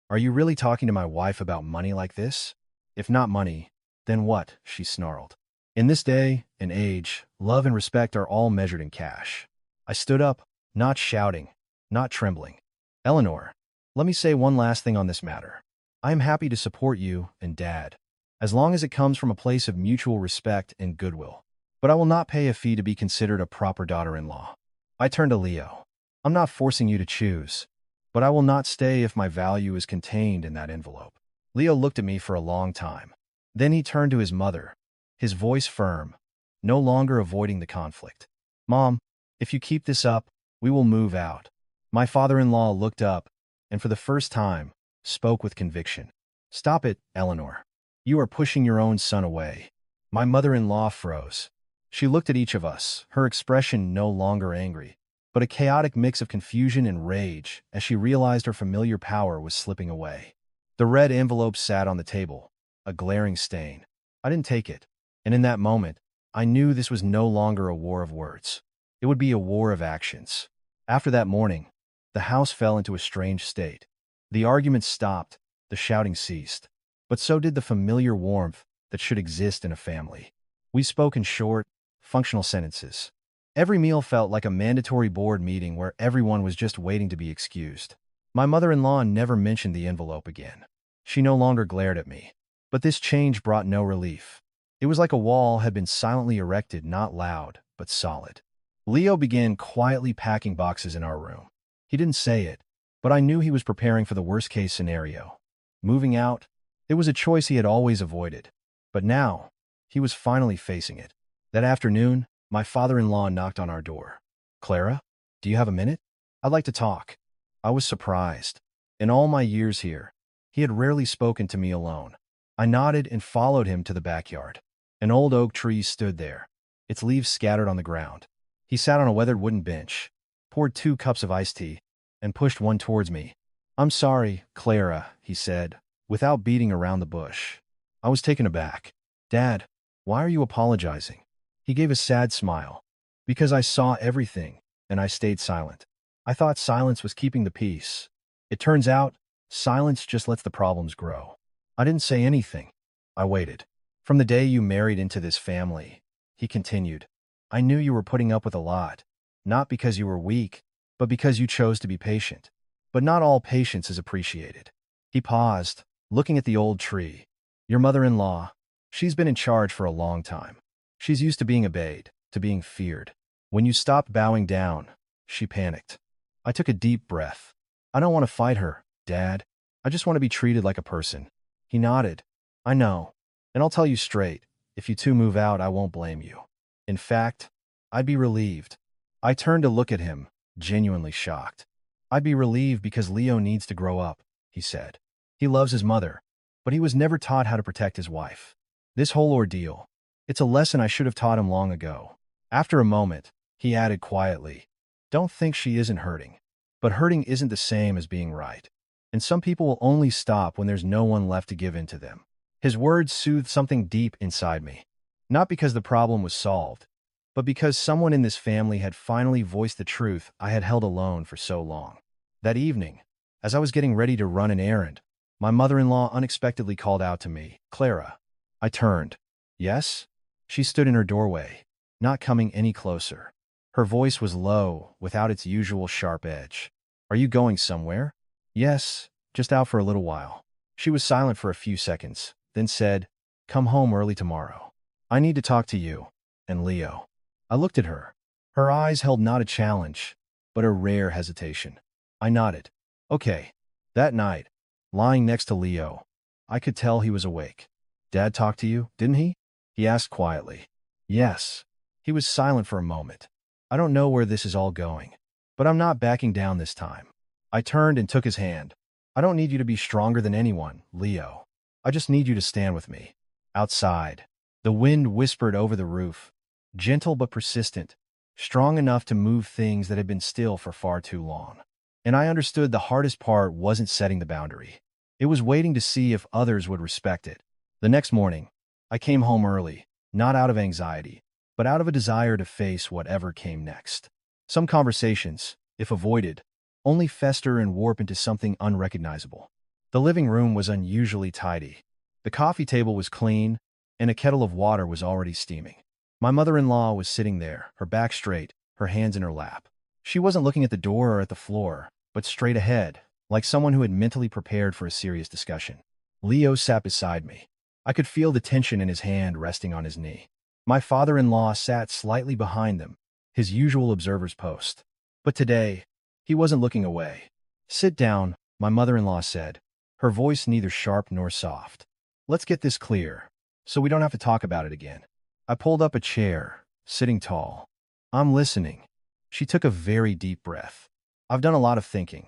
S1: are you really talking to my wife about money like this?" "If not money, then what?" she snarled. "In this day and age, love and respect are all measured in cash." I stood up, not shouting, not trembling. Eleanor, let me say one last thing on this matter. I am happy to support you and Dad, as long as it comes from a place of mutual respect and goodwill. But I will not pay a fee to be considered a proper daughter-in-law. I turned to Leo. I'm not forcing you to choose, but I will not stay if my value is contained in that envelope. Leo looked at me for a long time. Then he turned to his mother, his voice firm, no longer avoiding the conflict. Mom, if you keep this up, we will move out. My father-in-law looked up, and for the first time, spoke with conviction. Stop it, Eleanor. You are pushing your own son away. My mother-in-law froze. She looked at each of us, her expression no longer angry, but a chaotic mix of confusion and rage as she realized her familiar power was slipping away. The red envelope sat on the table, a glaring stain. I didn't take it, and in that moment, I knew this was no longer a war of words. It would be a war of actions. After that morning, the house fell into a strange state. The arguments stopped, the shouting ceased, but so did the familiar warmth that should exist in a family. We spoke in short, functional sentences. Every meal felt like a mandatory board meeting where everyone was just waiting to be excused. My mother-in-law never mentioned the envelope again. She no longer glared at me. But this change brought no relief. It was like a wall had been silently erected, not loud, but solid. Leo began quietly packing boxes in our room. He didn't say it, but I knew he was preparing for the worst-case scenario. Moving out, it was a choice he had always avoided. But now, he was finally facing it. That afternoon, my father-in-law knocked on our door. Clara, do you have a minute? I'd like to talk. I was surprised. In all my years here, he had rarely spoken to me alone. I nodded and followed him to the backyard. An old oak tree stood there, its leaves scattered on the ground. He sat on a weathered wooden bench, poured 2 cups of iced tea, and pushed one towards me. I'm sorry, Clara, he said, without beating around the bush. I was taken aback. Dad, why are you apologizing? He gave a sad smile. Because I saw everything, and I stayed silent. I thought silence was keeping the peace. It turns out, silence just lets the problems grow. I didn't say anything. I waited. From the day you married into this family, he continued, I knew you were putting up with a lot, not because you were weak, but because you chose to be patient. But not all patience is appreciated. He paused, looking at the old tree. Your mother-in-law, she's been in charge for a long time. She's used to being obeyed, to being feared. When you stopped bowing down, she panicked. I took a deep breath. I don't want to fight her, Dad. I just want to be treated like a person. He nodded. I know. And I'll tell you straight, if you two move out, I won't blame you. In fact, I'd be relieved. I turned to look at him, genuinely shocked. I'd be relieved because Leo needs to grow up, he said. He loves his mother, but he was never taught how to protect his wife. This whole ordeal, it's a lesson I should have taught him long ago. After a moment, he added quietly, Don't think she isn't hurting. But hurting isn't the same as being right. And some people will only stop when there's no one left to give in to them. His words soothed something deep inside me. Not because the problem was solved, but because someone in this family had finally voiced the truth I had held alone for so long. That evening, as I was getting ready to run an errand, my mother-in-law unexpectedly called out to me, Clara. I turned. Yes? She stood in her doorway, not coming any closer. Her voice was low, without its usual sharp edge. Are you going somewhere? Yes, just out for a little while. She was silent for a few seconds, then said, Come home early tomorrow. I need to talk to you and Leo. I looked at her. Her eyes held not a challenge, but a rare hesitation. I nodded. Okay. That night, lying next to Leo, I could tell he was awake. Dad talked to you, didn't he? He asked quietly. Yes. He was silent for a moment. I don't know where this is all going, but I'm not backing down this time. I turned and took his hand. I don't need you to be stronger than anyone, Leo. I just need you to stand with me. Outside, the wind whispered over the roof, gentle but persistent, strong enough to move things that had been still for far too long. And I understood the hardest part wasn't setting the boundary. It was waiting to see if others would respect it. The next morning, I came home early, not out of anxiety, but out of a desire to face whatever came next. Some conversations, if avoided, only fester and warp into something unrecognizable. The living room was unusually tidy. The coffee table was clean, and a kettle of water was already steaming. My mother-in-law was sitting there, her back straight, her hands in her lap. She wasn't looking at the door or at the floor, but straight ahead, like someone who had mentally prepared for a serious discussion. Leo sat beside me. I could feel the tension in his hand resting on his knee. My father-in-law sat slightly behind them, his usual observer's post. But today, he wasn't looking away. "Sit down," my mother-in-law said, her voice neither sharp nor soft. "Let's get this clear, so we don't have to talk about it again." I pulled up a chair, sitting tall. "I'm listening." She took a very deep breath. "I've done a lot of thinking.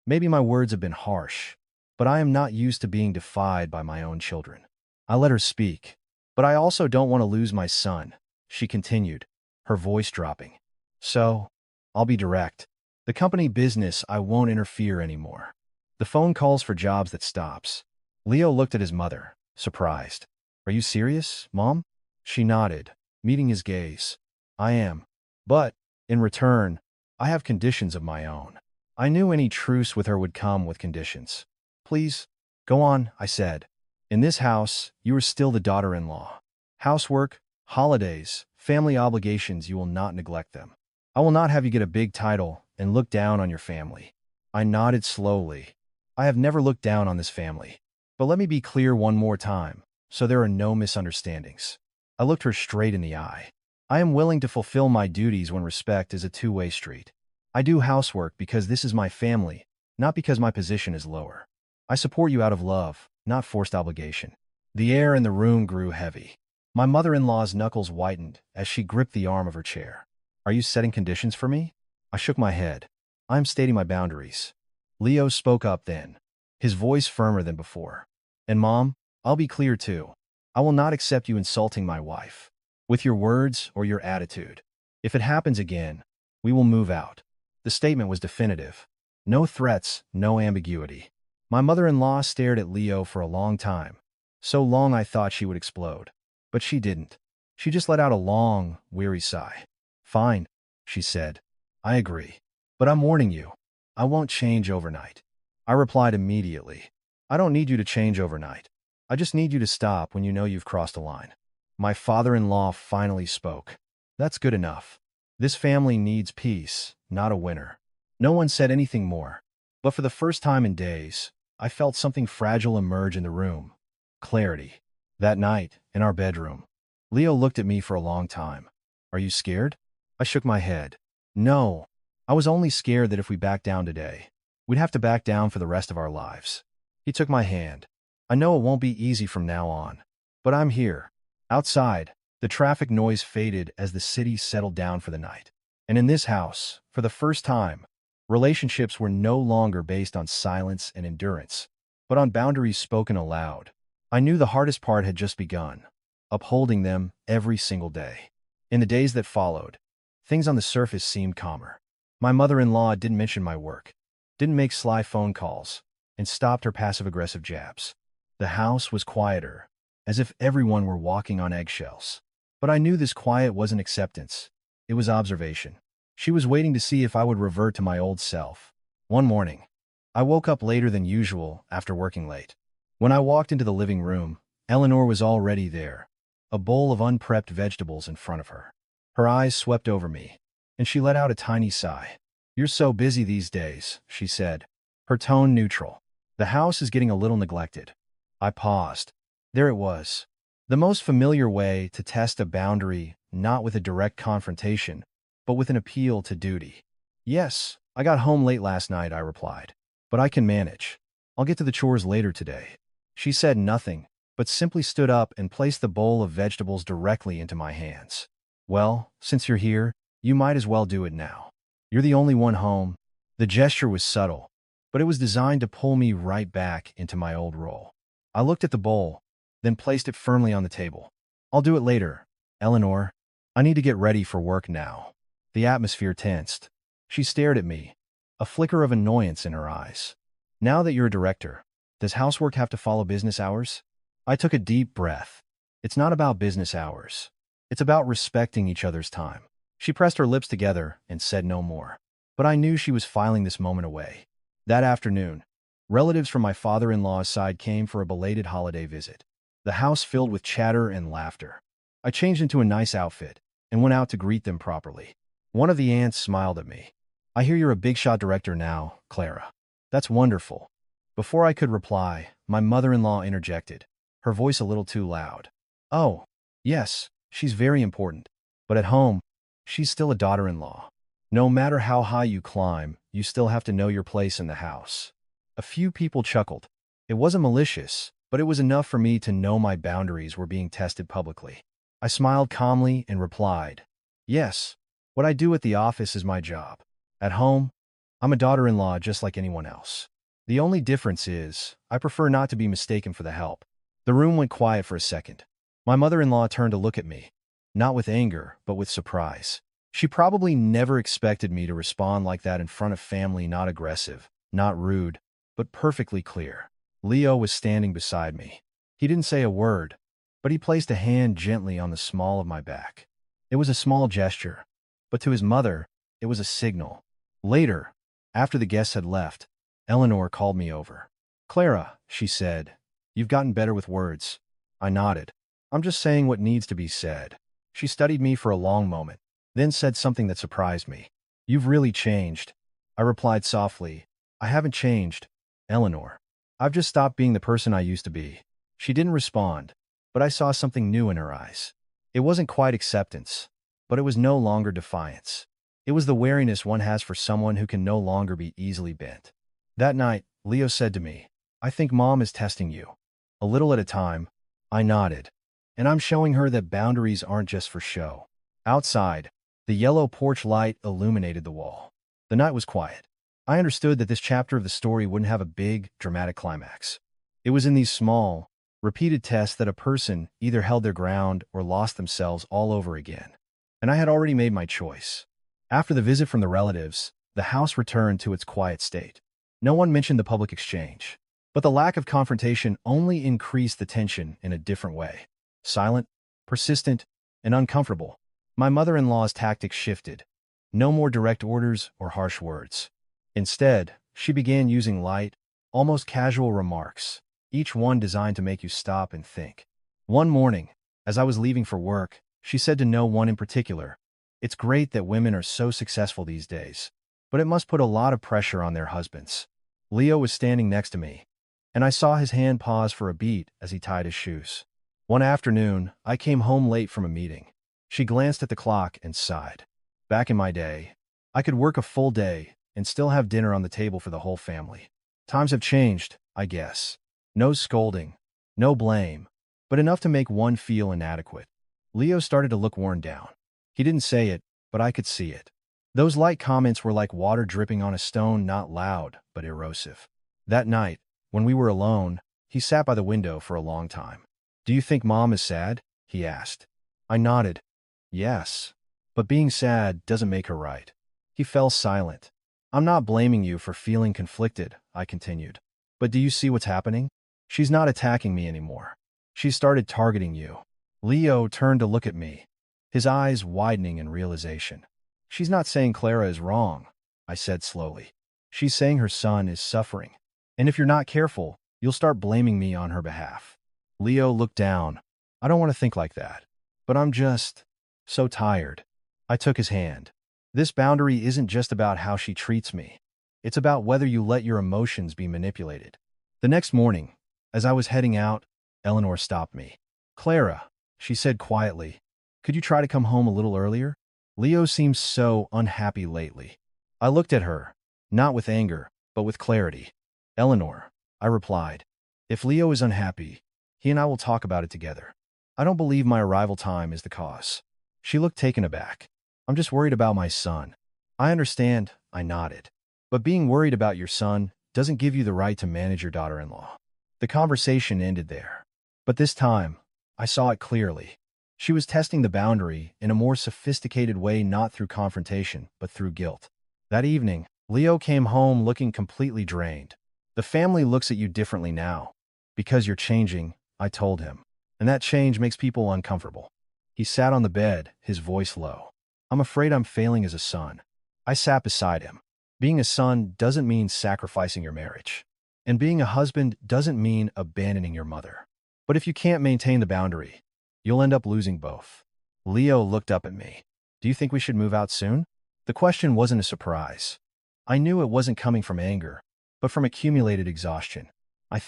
S1: Maybe my words have been harsh, but I am not used to being defied by my own children." I let her speak. "But I also don't want to lose my son," she continued, her voice dropping. "So, I'll be direct. The company business, I won't interfere anymore. The phone calls for jobs that stops." Leo looked at his mother, surprised. "Are you serious, Mom?" She nodded, meeting his gaze. "I am. But, in return, I have conditions of my own." I knew any truce with her would come with conditions. "Please, go on," I said. "In this house, you are still the daughter-in-law. Housework, holidays, family obligations, you will not neglect them. I will not have you get a big title and look down on your family." I nodded slowly. "I have never looked down on this family. But let me be clear one more time, so there are no misunderstandings." I looked her straight in the eye. "I am willing to fulfill my duties when respect is a two-way street. I do housework because this is my family, not because my position is lower. I support you out of love, not forced obligation." The air in the room grew heavy. My mother-in-law's knuckles whitened as she gripped the arm of her chair. "Are you setting conditions for me?" I shook my head. "I'm stating my boundaries." Leo spoke up then, his voice firmer than before. "And Mom, I'll be clear too. I will not accept you insulting my wife, with your words or your attitude. If it happens again, we will move out." The statement was definitive. No threats, no ambiguity. My mother-in-law stared at Leo for a long time. So long I thought she would explode. But she didn't. She just let out a long, weary sigh. "Fine," she said. "I agree. But I'm warning you, I won't change overnight." I replied immediately. "I don't need you to change overnight. I just need you to stop when you know you've crossed a line." My father-in-law finally spoke. "That's good enough. This family needs peace, not a winner." No one said anything more. But for the first time in days, I felt something fragile emerge in the room. Clarity. That night, in our bedroom, Leo looked at me for a long time. "Are you scared?" I shook my head. "No. I was only scared that if we backed down today, we'd have to back down for the rest of our lives." He took my hand. "I know it won't be easy from now on, but I'm here." Outside, the traffic noise faded as the city settled down for the night. And in this house, for the first time, relationships were no longer based on silence and endurance, but on boundaries spoken aloud. I knew the hardest part had just begun, upholding them every single day. In the days that followed, things on the surface seemed calmer. My mother-in-law didn't mention my work, didn't make sly phone calls, and stopped her passive-aggressive jabs. The house was quieter, as if everyone were walking on eggshells. But I knew this quiet wasn't acceptance. It was observation. She was waiting to see if I would revert to my old self. One morning, I woke up later than usual after working late. When I walked into the living room, Eleanor was already there, a bowl of unprepped vegetables in front of her. Her eyes swept over me, and she let out a tiny sigh. "You're so busy these days," she said, her tone neutral. "The house is getting a little neglected." I paused. There it was. The most familiar way to test a boundary, not with a direct confrontation, but with an appeal to duty. "Yes, I got home late last night," I replied. "But I can manage. I'll get to the chores later today." She said nothing, but simply stood up and placed the bowl of vegetables directly into my hands. "Well, since you're here, you might as well do it now. You're the only one home." The gesture was subtle, but it was designed to pull me right back into my old role. I looked at the bowl, then placed it firmly on the table. "I'll do it later, Eleanor. I need to get ready for work now." The atmosphere tensed. She stared at me, a flicker of annoyance in her eyes. "Now that you're a director, does housework have to follow business hours?" I took a deep breath. "It's not about business hours. It's about respecting each other's time." She pressed her lips together and said no more. But I knew she was filing this moment away. That afternoon, relatives from my father-in-law's side came for a belated holiday visit. The house filled with chatter and laughter. I changed into a nice outfit and went out to greet them properly. One of the aunts smiled at me. I hear you're a big shot director now, Clara. That's wonderful. Before I could reply, my mother-in-law interjected, her voice a little too loud. Oh, yes, she's very important. But at home, she's still a daughter-in-law. No matter how high you climb, you still have to know your place in the house. A few people chuckled. It wasn't malicious, but it was enough for me to know my boundaries were being tested publicly. I smiled calmly and replied, yes, what I do at the office is my job. At home, I'm a daughter-in-law just like anyone else. The only difference is, I prefer not to be mistaken for the help. The room went quiet for a second. My mother-in-law turned to look at me, not with anger, but with surprise. She probably never expected me to respond like that in front of family, not aggressive, not rude, but perfectly clear. Leo was standing beside me. He didn't say a word, but he placed a hand gently on the small of my back. It was a small gesture, but to his mother, it was a signal. Later, after the guests had left, Eleanor called me over. Clara, she said, you've gotten better with words. I nodded. I'm just saying what needs to be said. She studied me for a long moment, then said something that surprised me. You've really changed. I replied softly, I haven't changed, Eleanor. I've just stopped being the person I used to be. She didn't respond, but I saw something new in her eyes. It wasn't quite acceptance, but it was no longer defiance. It was the wariness one has for someone who can no longer be easily bent. That night, Leo said to me, I think Mom is testing you. A little at a time, I nodded. And I'm showing her that boundaries aren't just for show. Outside, the yellow porch light illuminated the wall. The night was quiet. I understood that this chapter of the story wouldn't have a big, dramatic climax. It was in these small, repeated tests that a person either held their ground or lost themselves all over again. And I had already made my choice. After the visit from the relatives, the house returned to its quiet state. No one mentioned the public exchange, but the lack of confrontation only increased the tension in a different way. Silent, persistent, and uncomfortable, my mother-in-law's tactics shifted. No more direct orders or harsh words. Instead, she began using light, almost casual remarks, each one designed to make you stop and think. One morning, as I was leaving for work, she said to no one in particular, it's great that women are so successful these days, but it must put a lot of pressure on their husbands. Leo was standing next to me, and I saw his hand pause for a beat as he tied his shoes. One afternoon, I came home late from a meeting. She glanced at the clock and sighed. Back in my day, I could work a full day and still have dinner on the table for the whole family. Times have changed, I guess. No scolding, no blame, but enough to make one feel inadequate. Leo started to look worn down. He didn't say it, but I could see it. Those light comments were like water dripping on a stone, not loud, but erosive. That night, when we were alone, he sat by the window for a long time. Do you think Mom is sad? He asked. I nodded. Yes. But being sad doesn't make her right. He fell silent. I'm not blaming you for feeling conflicted, I continued. But do you see what's happening? She's not attacking me anymore. She started targeting you. Leo turned to look at me, his eyes widening in realization. She's not saying Clara is wrong, I said slowly. She's saying her son is suffering. And if you're not careful, you'll start blaming me on her behalf. Leo looked down. I don't want to think like that. But I'm just so tired. I took his hand. This boundary isn't just about how she treats me. It's about whether you let your emotions be manipulated. The next morning, as I was heading out, Eleanor stopped me. Clara, she said quietly, could you try to come home a little earlier? Leo seems so unhappy lately. I looked at her, not with anger, but with clarity. Eleanor, I replied, if Leo is unhappy, he and I will talk about it together. I don't believe my arrival time is the cause. She looked taken aback. I'm just worried about my son. I understand, I nodded. But being worried about your son doesn't give you the right to manage your daughter-in-law. The conversation ended there. But this time, I saw it clearly. She was testing the boundary in a more sophisticated way, not through confrontation, but through guilt. That evening, Leo came home looking completely drained. The family looks at you differently now. Because you're changing, I told him. And that change makes people uncomfortable. He sat on the bed, his voice low. I'm afraid I'm failing as a son. I sat beside him. Being a son doesn't mean sacrificing your marriage. And being a husband doesn't mean abandoning your mother. But if you can't maintain the boundary, you'll end up losing both. Leo looked up at me. Do you think we should move out soon? The question wasn't a surprise. I knew it wasn't coming from anger, but from accumulated exhaustion. I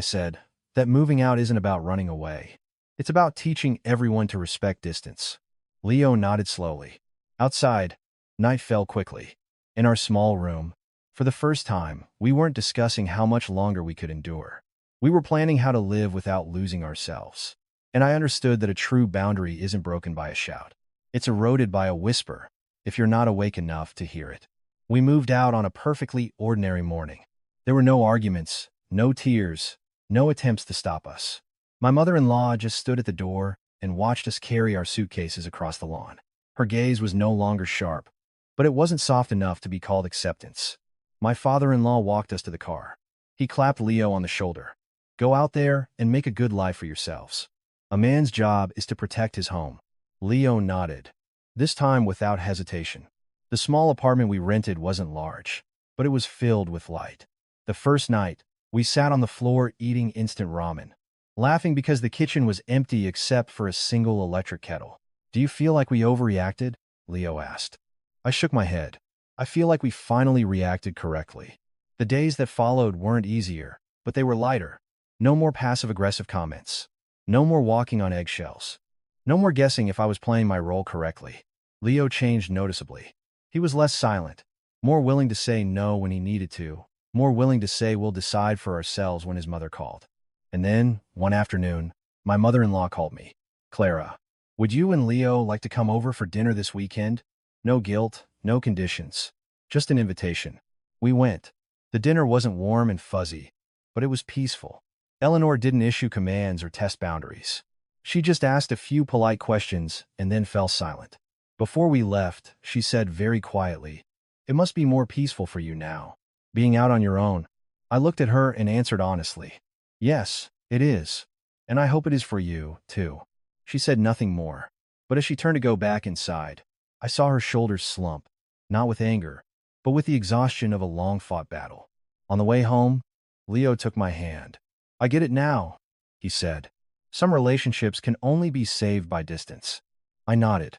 S1: said, that moving out isn't about running away. It's about teaching everyone to respect distance. Leo nodded slowly. Outside, night fell quickly. In our small room, for the first time, we weren't discussing how much longer we could endure. We were planning how to live without losing ourselves. And I understood that a true boundary isn't broken by a shout. It's eroded by a whisper, if you're not awake enough to hear it. We moved out on a perfectly ordinary morning. There were no arguments, no tears, no attempts to stop us. My mother-in-law just stood at the door and watched us carry our suitcases across the lawn. Her gaze was no longer sharp, but it wasn't soft enough to be called acceptance. My father-in-law walked us to the car. He clapped Leo on the shoulder. Go out there and make a good life for yourselves. A man's job is to protect his home. Leo nodded, this time without hesitation. The small apartment we rented wasn't large, but it was filled with light. The first night, we sat on the floor eating instant ramen, laughing because the kitchen was empty except for a single electric kettle. Do you feel like we overreacted? Leo asked. I shook my head. I feel like we finally reacted correctly. The days that followed weren't easier, but they were lighter. No more passive-aggressive comments. No more walking on eggshells. No more guessing if I was playing my role correctly. Leo changed noticeably. He was less silent, more willing to say no when he needed to, more willing to say we'll decide for ourselves when his mother called. And then, one afternoon, my mother-in-law called me. Clara, would you and Leo like to come over for dinner this weekend? No guilt, no conditions. Just an invitation. We went. The dinner wasn't warm and fuzzy, but it was peaceful. Eleanor didn't issue commands or test boundaries. She just asked a few polite questions and then fell silent. Before we left, she said very quietly, it must be more peaceful for you now, being out on your own. I looked at her and answered honestly, yes, it is. And I hope it is for you, too. She said nothing more. But as she turned to go back inside, I saw her shoulders slump, not with anger, but with the exhaustion of a long-fought battle. On the way home, Leo took my hand. I get it now, he said. Some relationships can only be saved by distance. I nodded.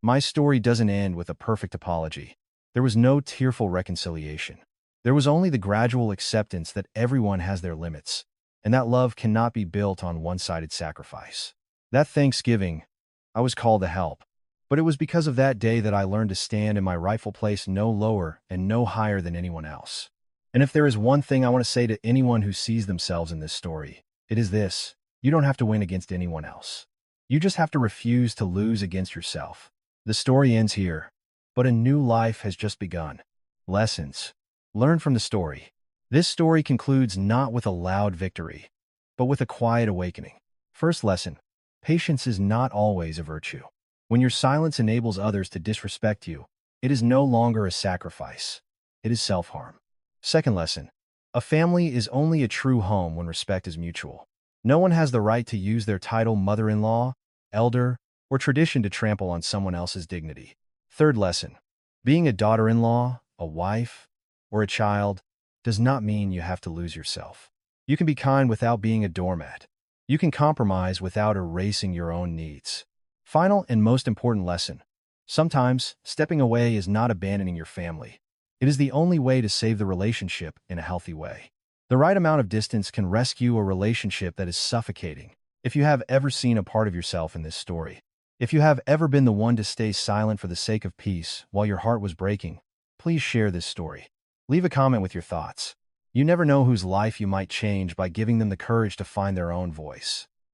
S1: My story doesn't end with a perfect apology. There was no tearful reconciliation. There was only the gradual acceptance that everyone has their limits, and that love cannot be built on one-sided sacrifice. That Thanksgiving, I was called to help, but it was because of that day that I learned to stand in my rightful place no lower and no higher than anyone else. And if there is one thing I want to say to anyone who sees themselves in this story, it is this: you don't have to win against anyone else. You just have to refuse to lose against yourself. The story ends here, but a new life has just begun. Lessons. Learn from the story. This story concludes not with a loud victory, but with a quiet awakening. First lesson: patience is not always a virtue. When your silence enables others to disrespect you, it is no longer a sacrifice. It is self-harm. Second lesson: a family is only a true home when respect is mutual. No one has the right to use their title mother-in-law, elder, or tradition to trample on someone else's dignity. Third lesson: being a daughter-in-law, a wife, or a child does not mean you have to lose yourself. You can be kind without being a doormat. You can compromise without erasing your own needs. Final and most important lesson: sometimes stepping away is not abandoning your family. It is the only way to save the relationship in a healthy way. The right amount of distance can rescue a relationship that is suffocating. If you have ever seen a part of yourself in this story, if you have ever been the one to stay silent for the sake of peace while your heart was breaking, please share this story. Leave a comment with your thoughts. You never know whose life you might change by giving them the courage to find their own voice.